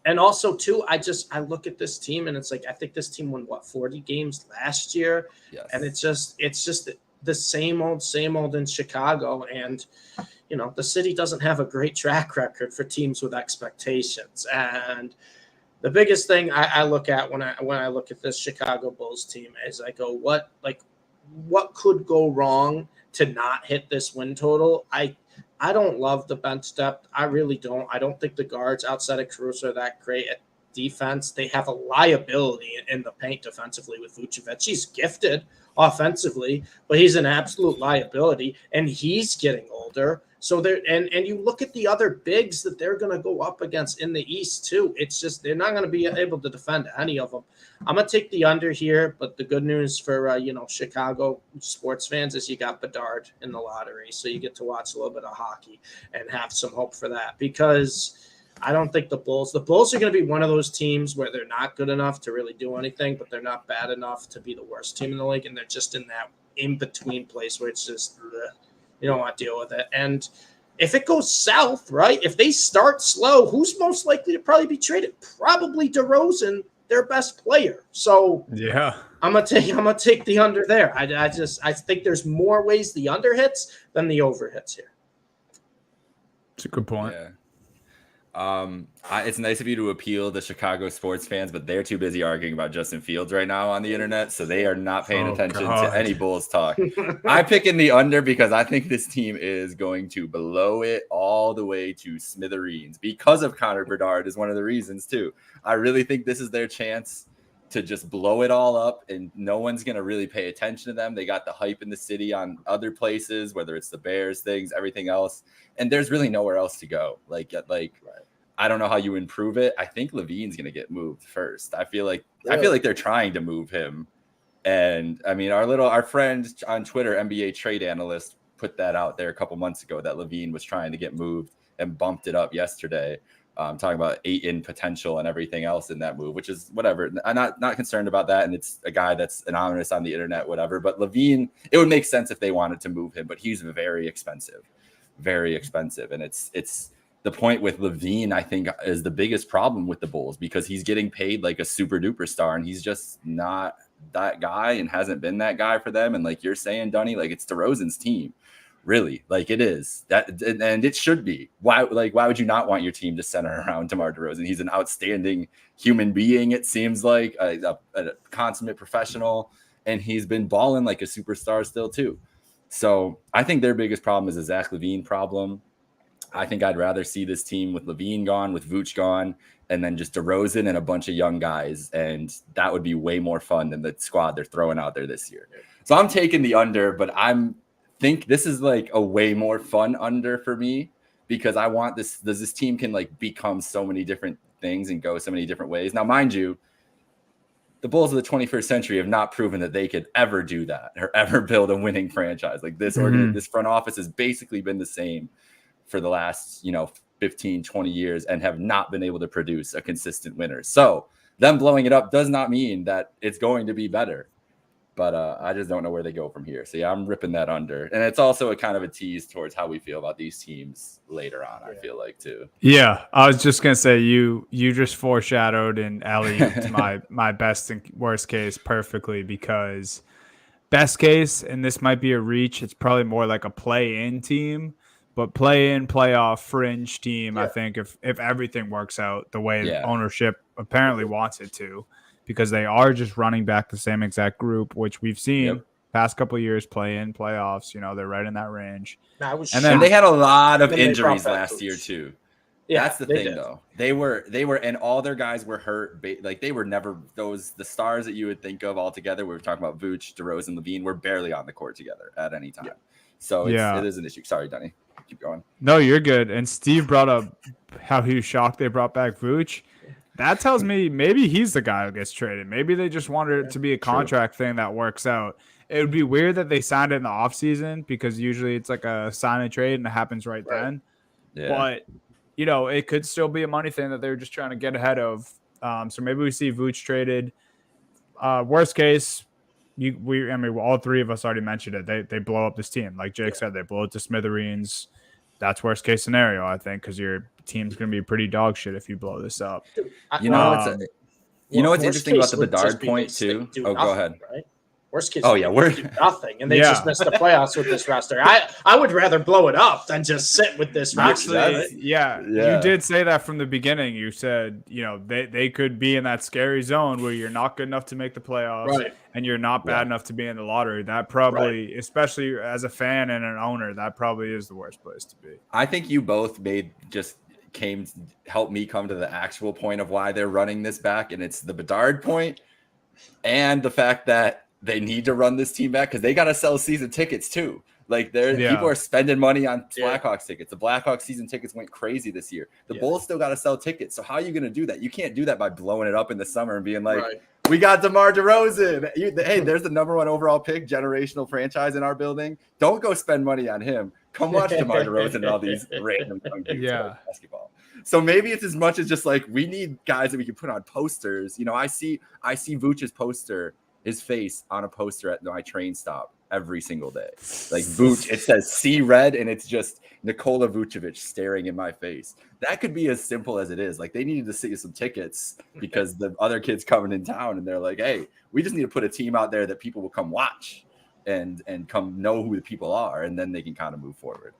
And also too, I look at this team and it's like, I think this team won 40 games last year. Yes. And it's just the same old in Chicago. And, the city doesn't have a great track record for teams with expectations. And the biggest thing I look at when I look at this Chicago Bulls team is I go, what could go wrong to not hit this win total? I don't love the bench depth. I really don't. I don't think the guards outside of Caruso are that great at defense. They have a liability in the paint defensively with Vucevic. He's gifted offensively, but he's an absolute liability, and he's getting older. So and you look at the other bigs that they're going to go up against in the East too. It's just they're not going to be able to defend any of them. I'm going to take the under here, but the good news for Chicago sports fans is you got Bedard in the lottery, so you get to watch a little bit of hockey and have some hope for that, because I don't think the Bulls are going to be one of those teams where they're not good enough to really do anything, but they're not bad enough to be the worst team in the league, and they're just in that in-between place where it's just you don't want to deal with it. And if it goes south, right, if they start slow, who's most likely to probably be traded? Probably DeRozan, their best player. So yeah, I'm gonna take the under there. I think there's more ways the under hits than the over hits here. It's a good point. Yeah. It's nice of you to appeal to Chicago sports fans, but they're too busy arguing about Justin Fields right now on the internet, so they are not paying attention to any Bulls talk. I'm picking the under because I think this team is going to blow it all the way to smithereens because of Connor Bedard is one of the reasons too. I really think this is their chance to just blow it all up, and no one's going to really pay attention to them. They got the hype in the city on other places, whether it's the Bears things, everything else, and there's really nowhere else to go. Like I don't know how you improve it. I think Levine's going to get moved first. I feel like they're trying to move him. And I mean, our friend on Twitter, NBA trade analyst, put that out there a couple months ago that Levine was trying to get moved and bumped it up yesterday. Talking about 8-in potential and everything else in that move, which is whatever. I'm not concerned about that. And it's a guy that's anonymous on the internet, whatever. But Levine, it would make sense if they wanted to move him, but he's very expensive. And it's the point with Levine, I think, is the biggest problem with the Bulls because he's getting paid like a super duper star and he's just not that guy and hasn't been that guy for them. And like you're saying, Dunny, like it's DeRozan's team. Really, like it is that, and it should be. Why would you not want your team to center around DeMar DeRozan? He's an outstanding human being. It seems like a consummate professional, and he's been balling like a superstar still too. So I think their biggest problem is a Zach LaVine problem. I think I'd rather see this team with LaVine gone, with Vooch gone, and then just DeRozan and a bunch of young guys, and that would be way more fun than the squad they're throwing out there this year. So I'm taking the under, but think this is like a way more fun under for me because I want this team can like become so many different things and go so many different ways. Now, mind you, the Bulls of the 21st century have not proven that they could ever do that or ever build a winning franchise. Like this this front office has basically been the same for the last, 15, 20 years and have not been able to produce a consistent winner. So them blowing it up does not mean that it's going to be better. But I just don't know where they go from here. So, yeah, I'm ripping that under. And it's also a kind of a tease towards how we feel about these teams later on, I feel like, too. Yeah, I was just going to say you just foreshadowed and alley-ooped my best and worst case perfectly because best case, and this might be a reach, it's probably more like a play-in team, but play-in, playoff, fringe team, I think, if everything works out the way ownership apparently wants it to. Because they are just running back the same exact group, which we've seen past couple of years play in playoffs. They're right in that range. And they had a lot of injuries last year too. Yeah, that's the thing though. They were, and all their guys were hurt. Like they were never the stars that you would think of altogether. We were talking about Vooch, DeRozan, Levine. Were barely on the court together at any time. So it is an issue. Sorry, Dunny. Keep going. No, you're good. And Steve brought up how he was shocked they brought back Vooch. That tells me maybe he's the guy who gets traded. Maybe they just wanted it to be a contract thing that works out. It would be weird that they signed it in the offseason because usually it's like a sign and trade and it happens right then. Yeah. But, it could still be a money thing that they're just trying to get ahead of. So maybe we see Vooch traded. worst case, all three of us already mentioned it. They blow up this team. Like Jake said, they blow it to smithereens. That's worst case scenario, I think, because your team's going to be pretty dog shit if you blow this up. Dude, what's worst interesting about case the would Bedard just be point they too? do Oh, nothing, go ahead. Right? Worst case, we're do nothing, and they just missed the playoffs with this roster. I would rather blow it up than just sit with this roster. Actually, you did say that from the beginning. You said, they could be in that scary zone where you're not good enough to make the playoffs, and you're not bad enough to be in the lottery. That probably, especially as a fan and an owner, that probably is the worst place to be. I think you both helped me come to the actual point of why they're running this back, and it's the Bedard point and the fact that they need to run this team back because they got to sell season tickets too. Like people are spending money on Blackhawks tickets. The Blackhawks season tickets went crazy this year. The Bulls still got to sell tickets. So how are you going to do that? You can't do that by blowing it up in the summer and being like, we got DeMar DeRozan. Hey, there's the number 1 overall pick, generational franchise in our building. Don't go spend money on him. Come watch DeMar DeRozan and all these random young dudes play basketball. So maybe it's as much as just like we need guys that we can put on posters. I see Vooch's poster, his face on a poster at my train stop every single day. Like Vooch, it says "See Red," and it's just Nikola Vucevic staring in my face. That could be as simple as it is. Like they needed to see some tickets because the other kids coming in town, and they're like, "Hey, we just need to put a team out there that people will come watch and come know who the people are, and then they can kind of move forward."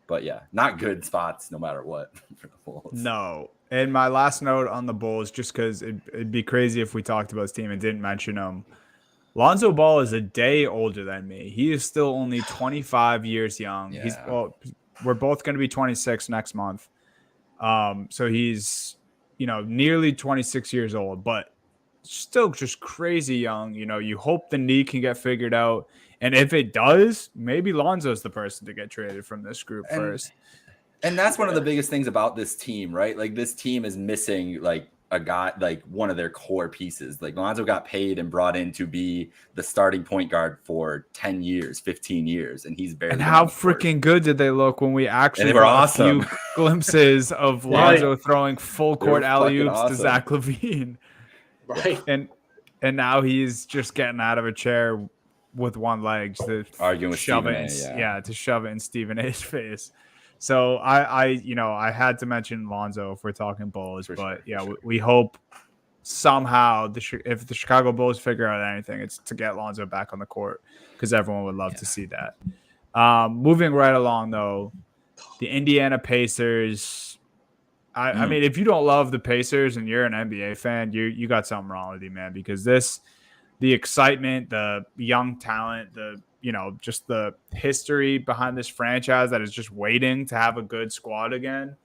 But yeah, not good spots no matter what for the Bulls. No. And my last note on the Bulls, just because it'd be crazy if we talked about this team and didn't mention them. Lonzo Ball is a day older than me. He is still only 25 years young. Yeah. We're both going to be 26 next month. So he's, nearly 26 years old, but still just crazy young. You hope the knee can get figured out. And if it does, maybe Lonzo's the person to get traded from this group first. And that's one of the biggest things about this team, right? Like this team is missing like a guy, like one of their core pieces. Like Lonzo got paid and brought in to be the starting point guard for 10 years, 15 years. And he's barely. And how freaking good did they look when we actually they were awesome. A few glimpses of Lonzo throwing full court alley-oops to Zach LaVine. Right. And now he's just getting out of a chair with one leg to arguing with shove Stephen it. To shove it in Stephen A's face. So I had to mention Lonzo if we're talking Bulls, we hope somehow if the Chicago Bulls figure out anything, it's to get Lonzo back on the court because everyone would love to see that. Moving right along though, the Indiana Pacers. I mean, if you don't love the Pacers and you're an NBA fan, you got something wrong with you, man. Because the excitement, the young talent, just the history behind this franchise that is just waiting to have a good squad again.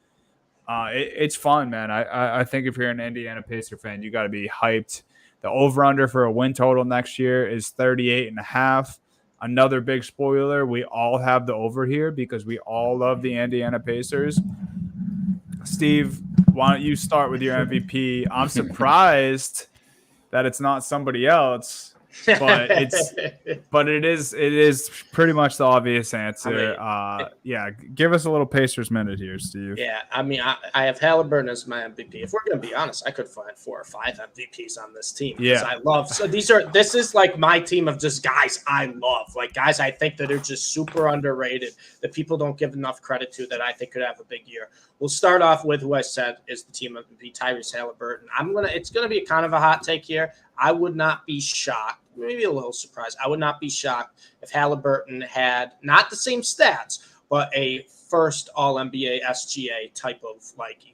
It's fun, man. I think if you're an Indiana Pacer fan, you got to be hyped. The over-under for a win total next year is 38.5. Another big spoiler, we all have the over here because we all love the Indiana Pacers. Steve, why don't you start with your MVP? I'm surprised that it's not somebody else. But it is pretty much the obvious answer. Give us a little Pacers minute here, Steve. Yeah, I mean, I have Halliburton as my MVP. If we're gonna be honest, I could find 4 or 5 MVPs on this team because I love. So this is like my team of just guys I love, like guys I think that are just super underrated that people don't give enough credit to that I think could have a big year. We'll start off with who I said is the team MVP, Tyrese Halliburton. It's gonna be kind of a hot take here. I would not be shocked, maybe a little surprised. I would not be shocked if Halliburton had not the same stats, but a first All-NBA SGA type of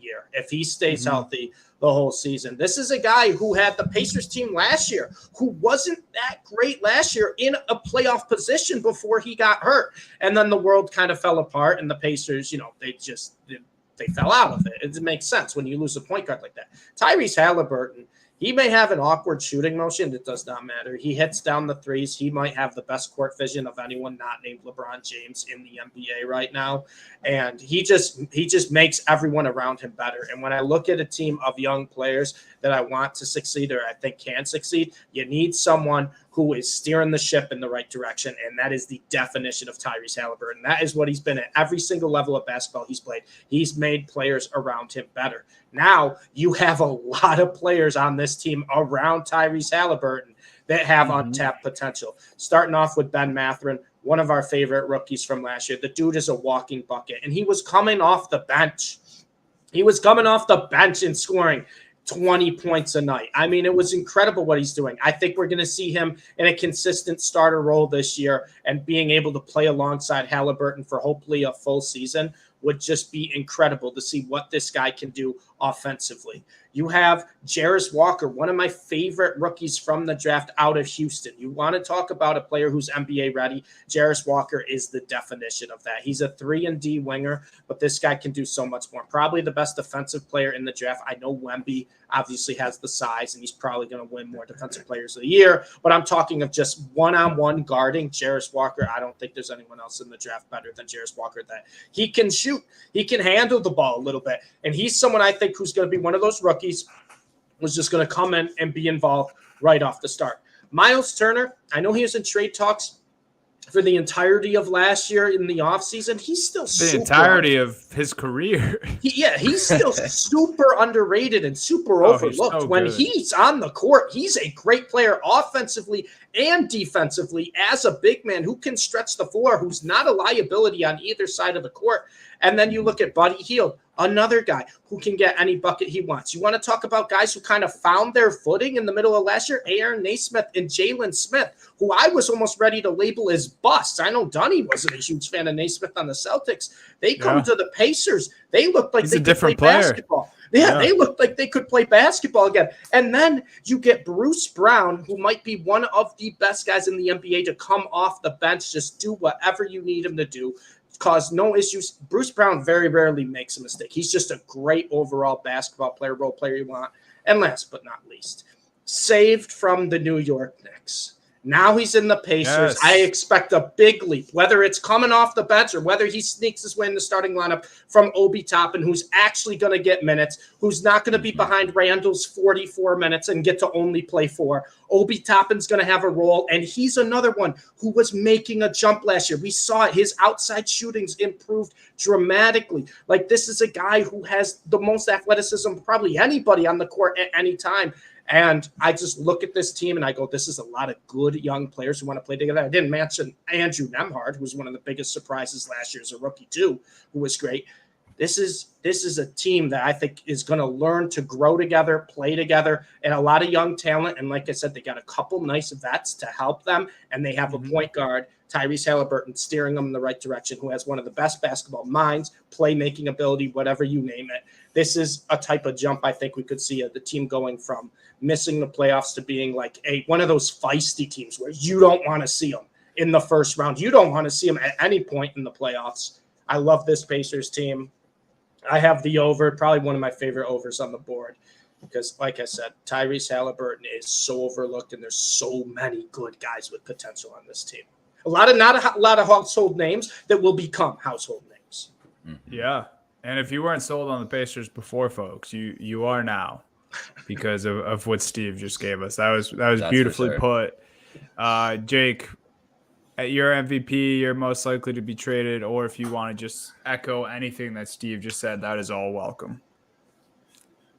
year. If he stays healthy the whole season. This is a guy who had the Pacers team last year, who wasn't that great last year in a playoff position before he got hurt. And then the world kind of fell apart and the Pacers, they fell out of it. It makes sense when you lose a point guard like that. Tyrese Halliburton, he may have an awkward shooting motion. It does not matter. He hits down the threes. He might have the best court vision of anyone not named LeBron James in the NBA right now. And he just makes everyone around him better. And when I look at a team of young players that I want to succeed or I think can succeed, you need someone who is steering the ship in the right direction. And that is the definition of Tyrese Halliburton. That is what he's been at every single level of basketball he's played. He's made players around him better. Now you have a lot of players on this team around Tyrese Halliburton that have untapped potential. Starting off with Ben Mathurin, one of our favorite rookies from last year. The dude is a walking bucket, and he was coming off the bench. He was coming off the bench and scoring 20 points a night. I mean, it was incredible what he's doing. I think we're going to see him in a consistent starter role this year, and being able to play alongside Halliburton for hopefully a full season would just be incredible to see what this guy can do offensively. You have Jarris Walker, one of my favorite rookies from the draft out of Houston. You want to talk about a player who's NBA ready. Jarris Walker is the definition of that. He's a 3-and-D winger, but this guy can do so much more. Probably the best defensive player in the draft. I know Wemby obviously has the size, and he's probably going to win more defensive players of the year, but I'm talking of just one-on-one guarding Jarris Walker. I don't think there's anyone else in the draft better than Jarris Walker. That he can shoot. He can handle the ball a little bit, and he's someone I think who's going to be one of those rookies who's just going to come in and be involved right off the start. Miles Turner, I know he was in trade talks for the entirety of last year in the offseason. He's still the entirety of his career. He's still super underrated and super overlooked. When he's on the court, he's a great player offensively and defensively as a big man who can stretch the floor, who's not a liability on either side of the court. And then you look at Buddy Hield, another guy who can get any bucket he wants. You want to talk about guys who kind of found their footing in the middle of last year? Aaron Naismith and Jalen Smith, who I was almost ready to label as busts. I know Dunny wasn't a huge fan of Naismith on the Celtics. They come to the Pacers. They looked like they could play basketball. Yeah, they looked like they could play basketball again. And then you get Bruce Brown, who might be one of the best guys in the NBA to come off the bench, just do whatever you need him to do. Cause no issues. Bruce Brown very rarely makes a mistake. He's just a great overall basketball player, role player you want. And last but not least, saved from the New York Knicks. Now he's in the Pacers. Yes. I expect a big leap, whether it's coming off the bench or whether he sneaks his way in the starting lineup from Obi Toppin, who's actually going to get minutes, who's not going to be behind Randall's 44 minutes and get to only play 4. Obi Toppin's going to have a role, and he's another one who was making a jump last year. We saw it. His outside shootings improved dramatically. Like, this is a guy who has the most athleticism probably anybody on the court at any time. And I just look at this team and I go, this is a lot of good young players who want to play together. I didn't mention Andrew Nembhard, who was one of the biggest surprises last year as a rookie too, who was great. This is a team that I think is going to learn to grow together, play together, and a lot of young talent. And like I said, they got a couple nice vets to help them, and they have a point guard, Tyrese Halliburton, steering them in the right direction, who has one of the best basketball minds, playmaking ability, whatever you name it. This is a type of jump I think we could see the team going from missing the playoffs to being like one of those feisty teams where you don't want to see them in the first round. You don't want to see them at any point in the playoffs. I love this Pacers team. I have the over, probably one of my favorite overs on the board, because like I said, Tyrese Halliburton is so overlooked, and there's so many good guys with potential on this team. Not a lot of household names that will become household names. Yeah. And if you weren't sold on the Pacers before, folks, you are now, because of what Steve just gave us. That was beautifully put. Jake, at your MVP, you're most likely to be traded, or if you want to just echo anything that Steve just said, that is all welcome.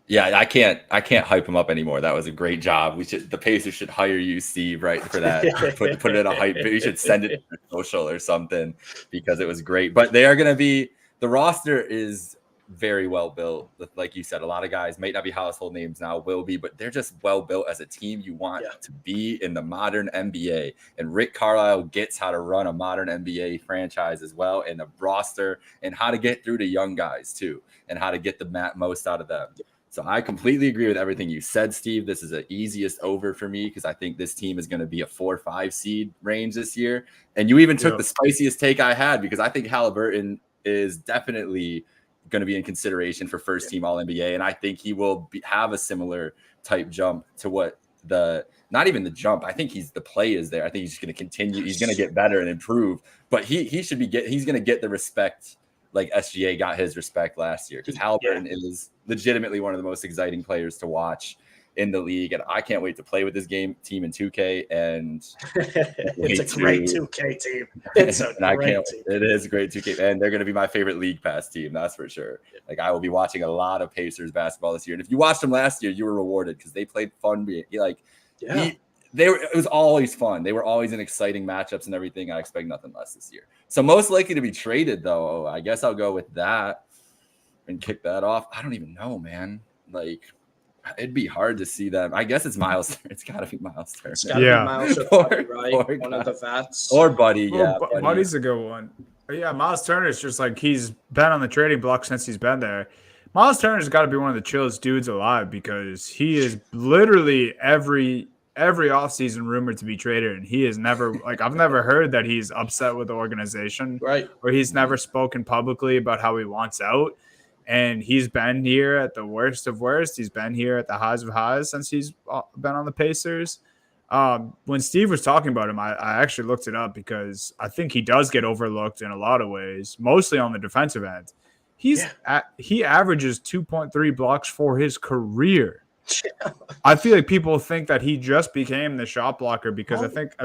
Yeah, I can't hype him up anymore. That was a great job. The Pacers should hire you, Steve, right, for that. put it in a hype. We should send it to social or something, because it was great. But they are going to be, the roster is very well built. Like you said, a lot of guys might not be household names now, will be, but they're just well built as a team you want to be in the modern NBA. And Rick Carlisle gets how to run a modern NBA franchise as well, and a roster, and how to get through to young guys too, and how to get the most out of them. So I completely agree with everything you said, Steve. This is the easiest over for me, because I think this team is going to be a 4-5 seed range this year. And you even took the spiciest take I had, because I think Halliburton is definitely going to be in consideration for first team All-NBA. And I think he will have a similar type jump to what not even the jump. I think the play is there. I think he's just going to continue. He's going to get better and improve, but he's going to get the respect like SGA got his respect last year, because Halliburton is legitimately one of the most exciting players to watch in the league. And I can't wait to play with this team in 2K. And it's a great 2K team. It's a great team. It is a great 2K. And they're going to be my favorite League Pass team. That's for sure. Like, I will be watching a lot of Pacers basketball this year. And if you watched them last year, you were rewarded, because they played fun. it was always fun. They were always in exciting matchups and everything. I expect nothing less this year. So most likely to be traded, though, I guess I'll go with that and kick that off. I don't even know, man. Like, it'd be hard to see them. I guess it's Miles. It's got to be Miles Turner. It's got to be Miles or Buddy, right? One of the vets. Or Buddy, yeah. Buddy's a good one. Yeah, Miles Turner's just like he's been on the trading block since he's been there. Miles Turner's got to be one of the chillest dudes alive because he is literally every offseason rumored to be traded, and he is never like I've never heard that he's upset with the organization, right? Or he's never spoken publicly about how he wants out. And he's been here at the worst of worst. He's been here at the highs of highs since he's been on the Pacers. When Steve was talking about him, I actually looked it up because I think he does get overlooked in a lot of ways, mostly on the defensive end. He averages 2.3 blocks for his career. I feel like people think that he just became the shot blocker because I think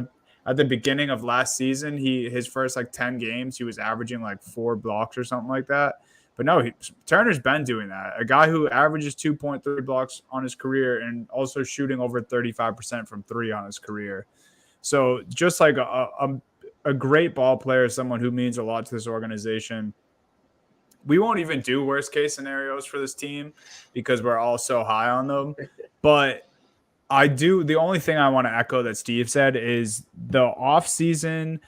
at the beginning of last season, his first like 10 games, he was averaging like 4 blocks or something like that. But no, Turner's been doing that. A guy who averages 2.3 blocks on his career and also shooting over 35% from 3 on his career. So just like a great ball player, someone who means a lot to this organization. We won't even do worst case scenarios for this team because we're all so high on them. But the only thing I want to echo that Steve said is the offseason,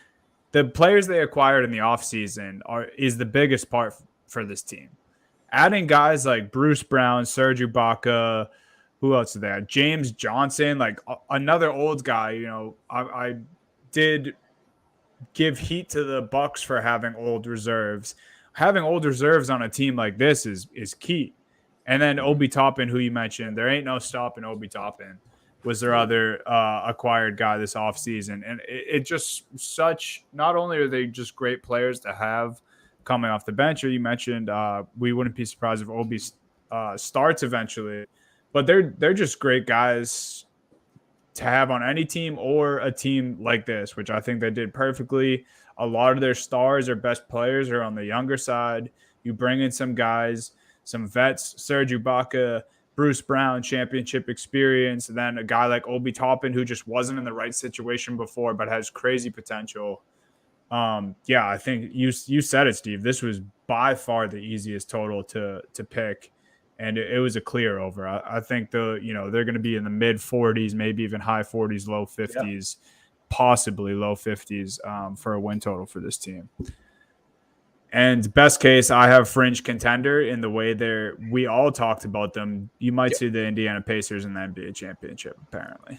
the players they acquired in the offseason is the biggest part for this team. Adding guys like Bruce Brown, Serge Ibaka, who else did they add? James Johnson, like another old guy. You know, I did give heat to the Bucks for having old reserves. Having old reserves on a team like this is key. And then Obi Toppin, who you mentioned, there ain't no stopping Obi Toppin, was their other acquired guy this offseason. And it just not only are they just great players to have coming off the bench, or you mentioned we wouldn't be surprised if Obi starts eventually, but they're just great guys to have on any team or a team like this, which I think they did perfectly. A lot of their stars or best players are on the younger side. You bring in some guys, some vets, Serge Ibaka, Bruce Brown, championship experience, and then a guy like Obi Toppin who just wasn't in the right situation before but has crazy potential. I think you said it, Steve. This was by far the easiest total to pick, and it was a clear over. I think they're going to be in the mid 40s, maybe even high 40s, low 50s, possibly low 50s for a win total for this team. And best case, I have fringe contender in the way we all talked about them. You might see the Indiana Pacers in the NBA championship, apparently.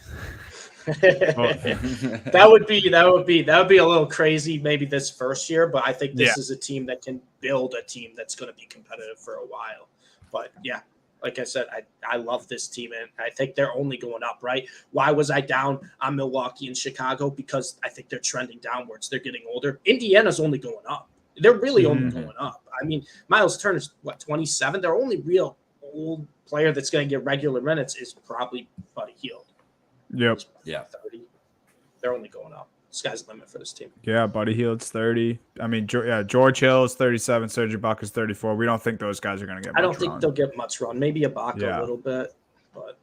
that would be a little crazy maybe this first year, but I think this is a team that can build a team that's going to be competitive for a while. But like I said, I love this team, and I think they're only going up, right? Why was I down on Milwaukee and Chicago? Because I think they're trending downwards. They're getting older. Indiana's only going up. They're really only going up. I mean, Miles Turner's 27? Their only real old player that's going to get regular minutes is probably Buddy Hield. Yep. Yeah. 30. They're only going up. Sky's the limit for this team. Yeah, Buddy Hield's 30. I mean, George Hill is 37. Serge Ibaka is 34. We don't think those guys are going to get much run. I don't think they'll get much run. Maybe Ibaka a little bit, but.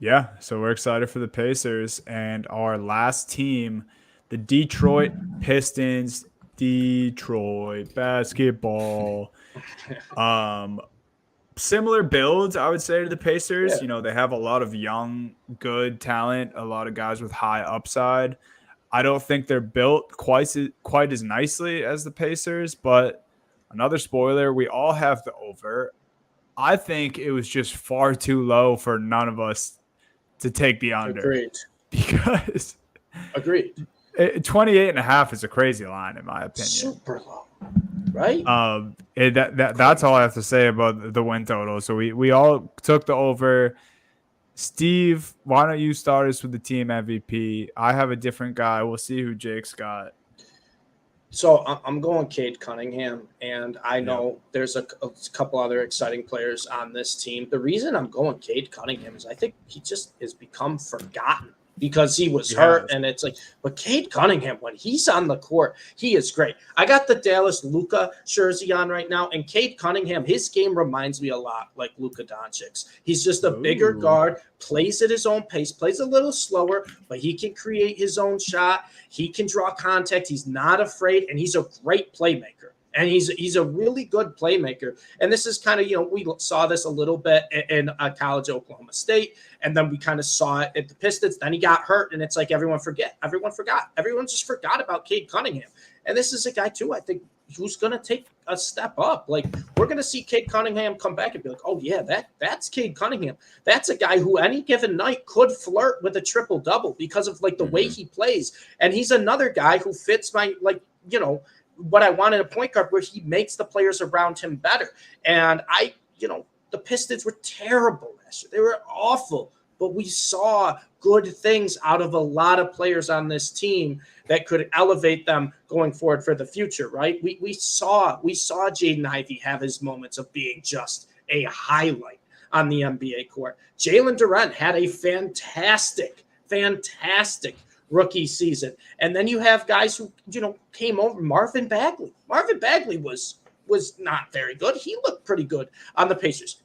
Yeah, so we're excited for the Pacers. And our last team, the Detroit Pistons. Detroit basketball. Similar builds, I would say, to the Pacers. Yeah. You know, they have a lot of young, good talent, a lot of guys with high upside. I don't think they're built quite as nicely as the Pacers, but another spoiler, we all have the over. I think it was just far too low for none of us to take the under. Agreed. Because agreed. 28.5 is a crazy line, in my opinion. Super low, right? That's all I have to say about the win total. So we all took the over. Steve, why don't you start us with the team MVP? I have a different guy. We'll see who Jake's got. So I'm going Cade Cunningham, and I know there's a couple other exciting players on this team. The reason I'm going Cade Cunningham is I think he just has become forgotten because he was hurt. And it's like, but Cade Cunningham, when he's on the court, he is great. I got the Dallas Luka jersey on right now, and Cade Cunningham, his game reminds me a lot like Luka Doncic's. He's just a bigger guard, plays at his own pace, plays a little slower, but he can create his own shot. He can draw contact. He's not afraid, and he's a great playmaker. And he's a really good playmaker. And this is kind of, we saw this a little bit in college Oklahoma State. And then we kind of saw it at the Pistons. Then he got hurt. And it's like everyone forgot. Everyone just forgot about Cade Cunningham. And this is a guy, too, I think, who's going to take a step up. Like, we're going to see Cade Cunningham come back and be like, oh, yeah, that's Cade Cunningham. That's a guy who any given night could flirt with a triple-double because of, like, the way he plays. And he's another guy who fits my, what I want in a point guard, where he makes the players around him better. And the Pistons were terrible last year. They were awful, but we saw good things out of a lot of players on this team that could elevate them going forward for the future, right? We saw Jaden Ivey have his moments of being just a highlight on the NBA court. Jalen Duren had a fantastic rookie season. And then you have guys who, came over. Marvin Bagley was not very good. He looked pretty good on the Pacers.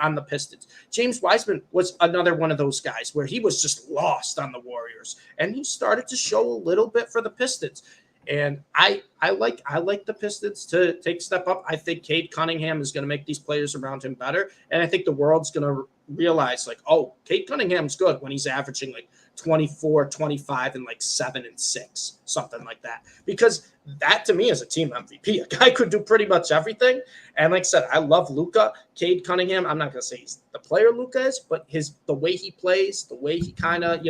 On the Pistons. James Wiseman was another one of those guys where he was just lost on the Warriors. And he started to show a little bit for the Pistons. And I like the Pistons to take a step up. I think Cade Cunningham is going to make these players around him better. And I think the world's going to realize, like, oh, Cade Cunningham's good when he's averaging like 24, 25, and like 7 and 6, something like that. Because that to me is a team MVP. A guy could do pretty much everything. And like I said, I love Luka. Cade Cunningham, I'm not going to say he's the player Luka is, but the way he plays, the way he kind of,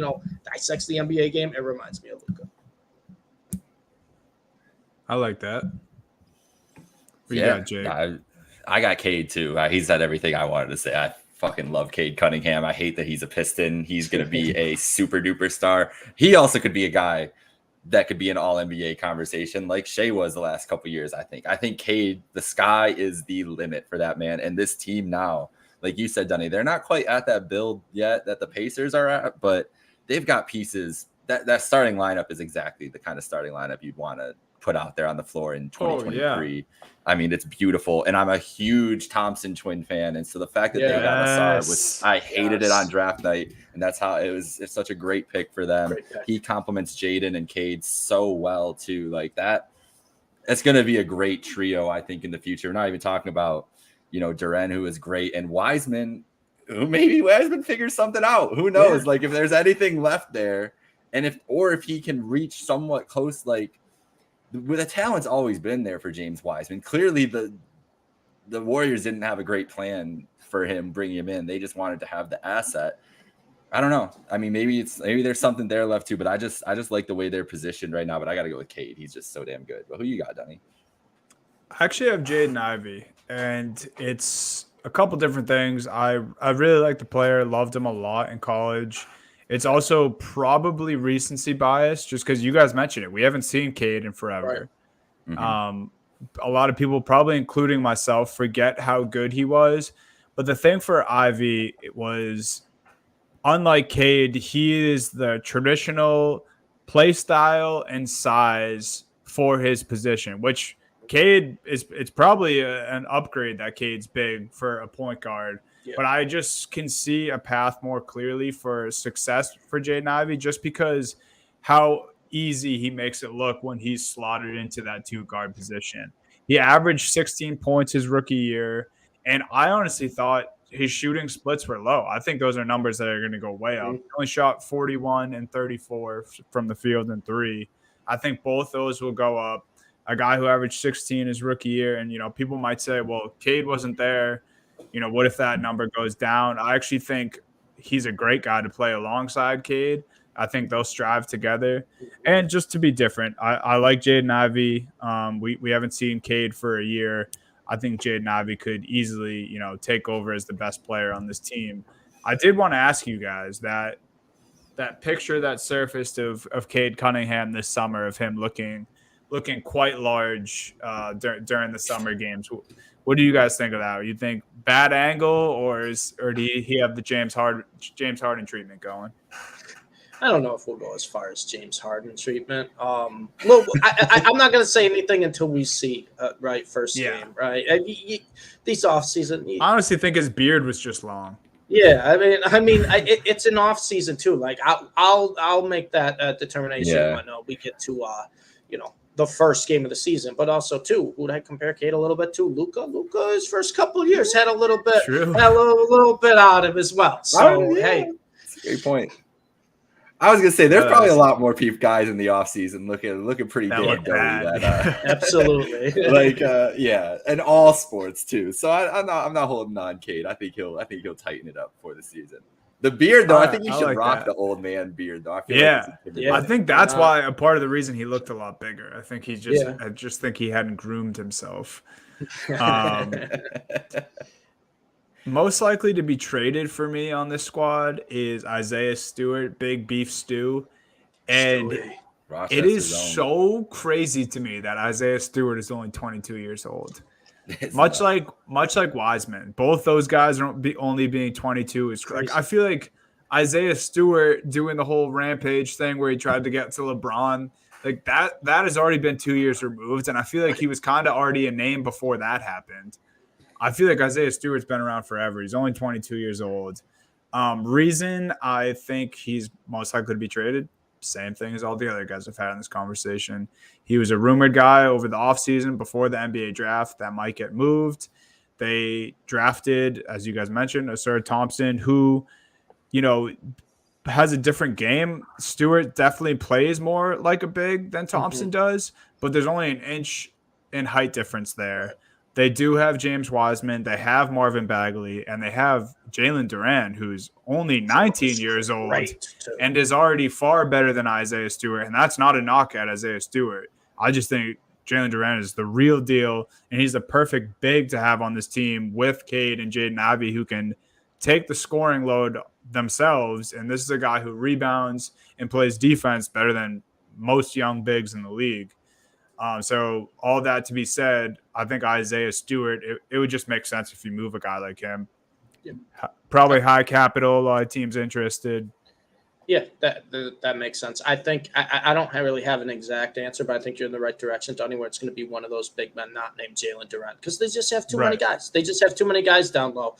dissects the NBA game, it reminds me of Luka. I like that. What you got, Jake? I got Cade too. He said everything I wanted to say. I fucking love Cade Cunningham. I hate that he's a Piston. He's going to be a super duper star. He also could be a guy that could be an all NBA conversation like Shea was the last couple of years. I think Cade, the sky is the limit for that man. And this team now, like you said, Dunny, they're not quite at that build yet that the Pacers are at, but they've got pieces. That starting lineup is exactly the kind of starting lineup you'd want to put out there on the floor in 2023. Oh, yeah. I mean, it's beautiful. And I'm a huge Thompson twin fan. And so the fact that they got Asar I hated it on draft night. And that's how it's such a great pick for them. He complements Jaden and Cade so well too. Like that. It's going to be a great trio, I think, in the future. We're not even talking about, Duren, who is great, and Wiseman, who maybe Wiseman figures something out. Who knows? Yeah. Like if there's anything left there, and if he can reach somewhat close, like, the talent's always been there for James Wiseman. Clearly, the Warriors didn't have a great plan for him, bringing him in. They just wanted to have the asset. I don't know. I mean, maybe there's something there left too. But I just like the way they're positioned right now. But I got to go with Cade. He's just so damn good. But who you got, Dunny? I actually have Jaden Ivey, and it's a couple different things. I really like the player. Loved him a lot in college. It's also probably recency bias, just because you guys mentioned it. We haven't seen Cade in forever. Right. Mm-hmm. A lot of people, probably including myself, forget how good he was. But the thing for Ivy, it was, unlike Cade, he is the traditional play style and size for his position, which Cade it's probably an upgrade that Cade's big for a point guard. Yeah. But I just can see a path more clearly for success for Jaden Ivey, just because how easy he makes it look when he's slotted into that 2-guard position. He averaged 16 points his rookie year, and I honestly thought his shooting splits were low. I think those are numbers that are going to go way up. He only shot 41 and 34 from the field and 3. I think both those will go up. A guy who averaged 16 his rookie year, and people might say, well, Cade wasn't there. What if that number goes down? I actually think he's a great guy to play alongside Cade. I think they'll strive together. And just to be different, I like Jaden Ivey. We haven't seen Cade for a year. I think Jaden Ivey could easily, take over as the best player on this team. I did want to ask you guys that picture that surfaced of Cade Cunningham this summer, of him looking quite large during the summer games. What do you guys think of that? You think bad angle, or do he have the James Harden treatment going? I don't know if we'll go as far as James Harden treatment. Well, I'm not going to say anything until we see first game, right? These off season. I honestly think his beard was just long. Yeah, it's an off season too. Like I'll make that determination when we get to the first game of the season. But also too, would I compare Kate a little bit to Luka? Luka, his first couple of years had a little bit, little bit out of him as well. So hey, that's a great point. I was gonna say there's probably a lot more guys in the offseason looking pretty damn dirty. Absolutely. And all sports too. So I'm not holding on, Cade. I think he'll tighten it up for the season. The beard though, I think you should rock the old man beard though. I think that's why a part of the reason he looked a lot bigger. I think I just think he hadn't groomed himself. Most likely to be traded for me on this squad is Isaiah Stewart, Big Beef Stew. And it is so crazy to me that Isaiah Stewart is only 22 years old. Much like Wiseman. Both those guys are only being 22 is like I feel like Isaiah Stewart doing the whole rampage thing where he tried to get to LeBron, like that has already been 2 years removed. And I feel like he was kind of already a name before that happened. I feel like Isaiah Stewart's been around forever. He's only 22 years old. Reason I think he's most likely to be traded, same thing as all the other guys I've had in this conversation. He was a rumored guy over the offseason before the NBA draft that might get moved. They drafted, as you guys mentioned, Asura Thompson, who, has a different game. Stewart definitely plays more like a big than Thompson does, but there's only an inch in height difference there. They do have James Wiseman, they have Marvin Bagley, and they have Jalen Duran, who's only 19 years old and is already far better than Isaiah Stewart. And that's not a knock at Isaiah Stewart. I just think Jalen Duran is the real deal, and he's the perfect big to have on this team with Cade and Jaden Ivey, who can take the scoring load themselves. And this is a guy who rebounds and plays defense better than most young bigs in the league. So all that to be said, I think Isaiah Stewart, it would just make sense if you move a guy like him. Yeah. Probably high capital, a lot of teams interested. Yeah, that makes sense. I think I don't really have an exact answer, but I think you're in the right direction, Donnie, where it's going to be one of those big men not named Jalen Durant because they just have too many guys. They just have too many guys down low.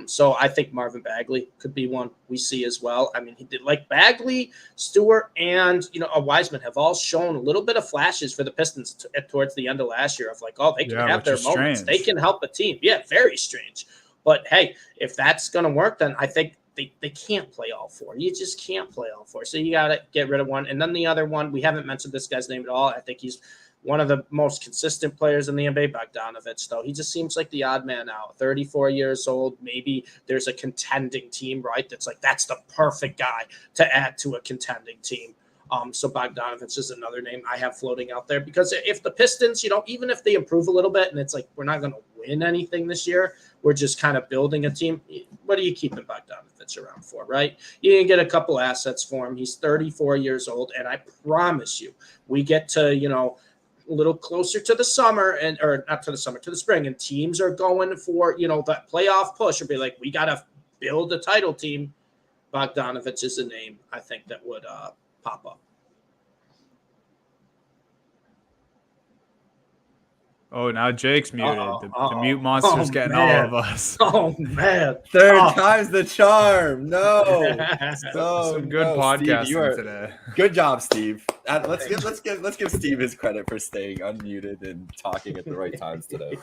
So I think Marvin Bagley could be one we see as well. I mean, he did like Bagley, Stewart, and Wiseman have all shown a little bit of flashes for the Pistons towards the end of last year of like, they can have their moments. They can help a team. Yeah, very strange. But hey, if that's going to work, then I think they can't play all four. You just can't play all four. So you got to get rid of one. And then the other one, we haven't mentioned this guy's name at all. I think he's one of the most consistent players in the NBA, Bogdanovich, though. He just seems like the odd man out. 34 years old. Maybe there's a contending team, right? That's the perfect guy to add to a contending team. So Bogdanovich is another name I have floating out there because if the Pistons, even if they improve a little bit and it's like we're not going to win anything this year, we're just kind of building a team. What are you keeping Bogdanovich around for, right? You can get a couple assets for him. He's 34 years old, and I promise you, we get to a little closer to the summer or not to the summer, to the spring, and teams are going for that playoff push or be like, we got to build a title team. Bogdanovich is a name I think that would pop up. Oh, now Jake's muted. The mute monster's getting all of us. Oh man! Third time's the charm. No, some good podcasting today. Good job, Steve. Let's give Steve his credit for staying unmuted and talking at the right times today.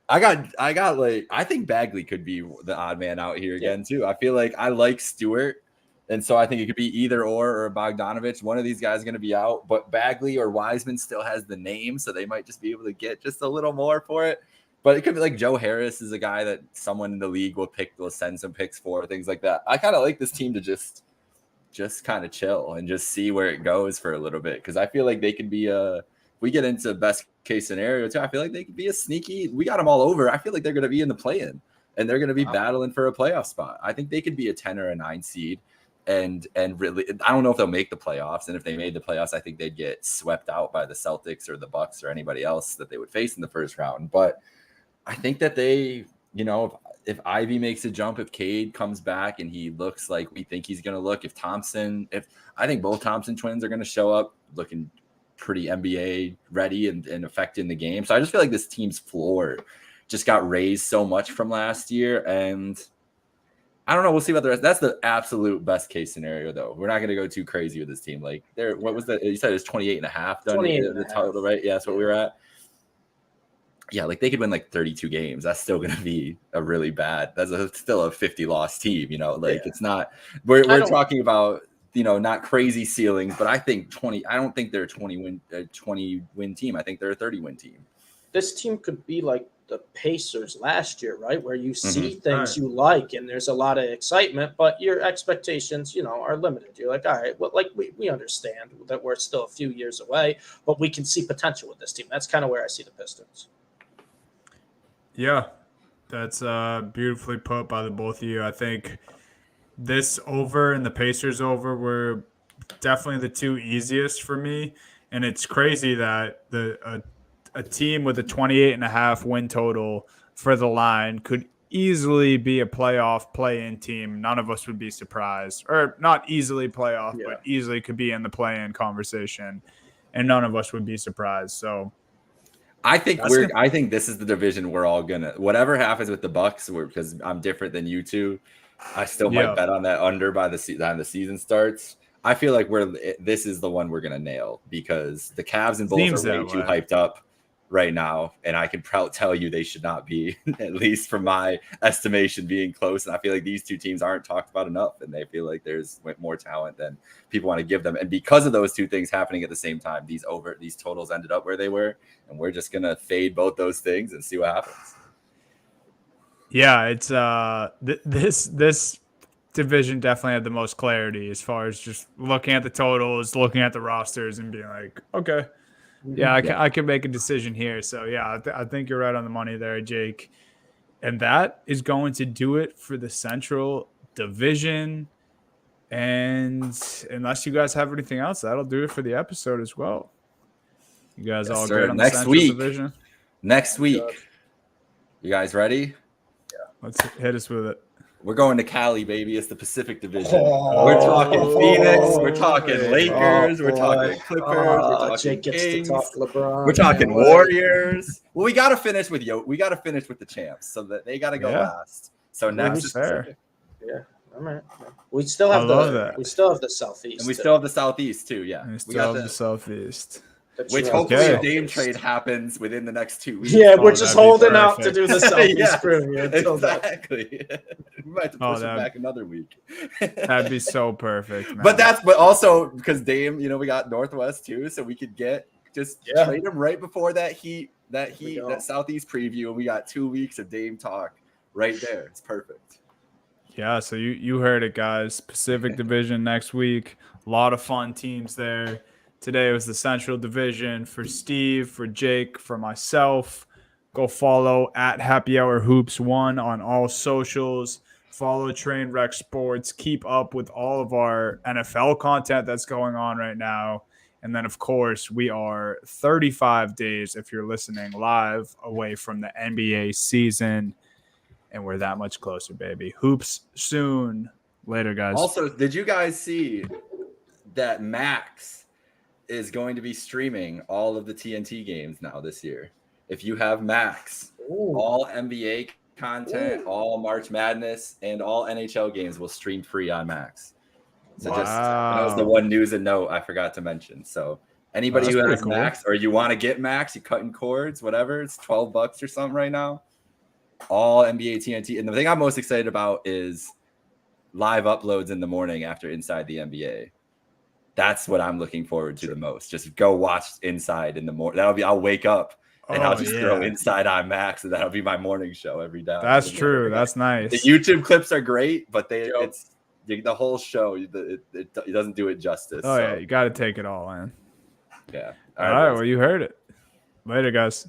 I think Bagley could be the odd man out here again too. I feel like I like Stewart. And so I think it could be either or Bogdanovich. One of these guys is going to be out, but Bagley or Wiseman still has the name, so they might just be able to get just a little more for it. But it could be like Joe Harris is a guy that someone in the league will send some picks for, things like that. I kind of like this team to just kind of chill and just see where it goes for a little bit because I feel like they could be we get into best case scenario too. I feel like they could be a sneaky. We got them all over. I feel like they're going to be in the play-in and they're going to be battling for a playoff spot. I think they could be a 10 or a 9 seed. and really, I don't know if they'll make the playoffs. And if they made the playoffs, I think they'd get swept out by the Celtics or the Bucks or anybody else that they would face in the first round. But I think that they, if Ivy makes a jump, if Cade comes back and he looks like we think he's going to look, if I think both Thompson twins are going to show up looking pretty NBA ready and affecting the game. So I just feel like this team's floor just got raised so much from last year. And I don't know. We'll see about the rest. That's the absolute best case scenario, though. We're not going to go too crazy with this team. Like, what was that? You said it was 28.5 done the total, right? Yeah, that's what we were at. Yeah, like they could win like 32 games. That's still going to be a really bad. Still a 50-loss team. It's not. We're talking about not crazy ceilings, but I think 20. I don't think they're a 20 win team. I think they're a 30-win team. This team could be like the Pacers last year, right? Where you see things you like and there's a lot of excitement, but your expectations, are limited. You're like, all right, well, like we understand that we're still a few years away, but we can see potential with this team. That's kind of where I see the Pistons. Yeah, that's beautifully put by the both of you. I think this over and the Pacers over were definitely the two easiest for me. And it's crazy that a team with a 28.5 win total for the line could easily be a playoff play-in team. None of us would be surprised, or not easily playoff, but easily could be in the play-in conversation, and none of us would be surprised. So I think I think this is the division we're all gonna. Whatever happens with the Bucks, because I'm different than you two, I still might bet on that under by the time the season starts. I feel like this is the one we're gonna nail because the Cavs and Bulls are way too hyped up right now, and I can tell you they should not be, at least from my estimation, being close. And I feel like these two teams aren't talked about enough, and they feel like there's more talent than people want to give them. And because of those two things happening at the same time, these totals ended up where they were, and we're just gonna fade both those things and see what happens. Yeah, it's this division definitely had the most clarity as far as just looking at the totals, looking at the rosters, and being like, okay. Yeah, I can make a decision here. So, yeah, I think you're right on the money there, Jake. And that is going to do it for the Central Division. And unless you guys have anything else, that'll do it for the episode as well. You guys all good on the Central Division? Next week. You guys ready? Yeah. Let's hit us with it. We're going to Cali, baby. It's the Pacific Division. We're talking Phoenix. We're talking Lakers. We're talking Clippers. We're talking Kings. LeBron, we're talking Warriors. Well, we got to finish with We got to finish with the champs, so that they got to go last. So next is Pacific. Yeah. All right. We still have the Southeast. And we still have the Southeast too. Yeah. We still have the Southeast. Which hopefully a Dame trade happens within the next 2 weeks. Yeah, we're just holding out to do the Southeast preview. Exactly. We might have to push it back another week. That'd be so perfect, man. But also because Dame, we got Northwest too, so we could trade him right before that Southeast preview, and we got 2 weeks of Dame talk right there. It's perfect. Yeah, so you heard it, guys. Pacific Division next week. A lot of fun teams there. Today was the Central Division for Steve, for Jake, for myself. Go follow at Happy Hour Hoops 1 on all socials. Follow Trainwreck Sports. Keep up with all of our NFL content that's going on right now. And then, of course, we are 35 days, if you're listening live, away from the NBA season. And we're that much closer, baby. Hoops soon. Later, guys. Also, did you guys see that Max is going to be streaming all of the TNT games now this year? If you have Max, all NBA content, all March Madness, and all NHL games will stream free on Max. So that was the one news and note I forgot to mention. So anybody who has Max, or you want to get Max, you cutting cords, whatever, it's $12 or something right now. All NBA TNT. And the thing I'm most excited about is live uploads in the morning after Inside the NBA. That's what I'm looking forward to the most. Just go watch Inside in the morning. I'll wake up and I'll just throw Inside on Max, and that'll be my morning show every day. That's true. That's nice. The YouTube clips are great, but it's the whole show. It doesn't do it justice. Oh, yeah. You got to take it all in. Yeah. All right. Well, you heard it. Later, guys.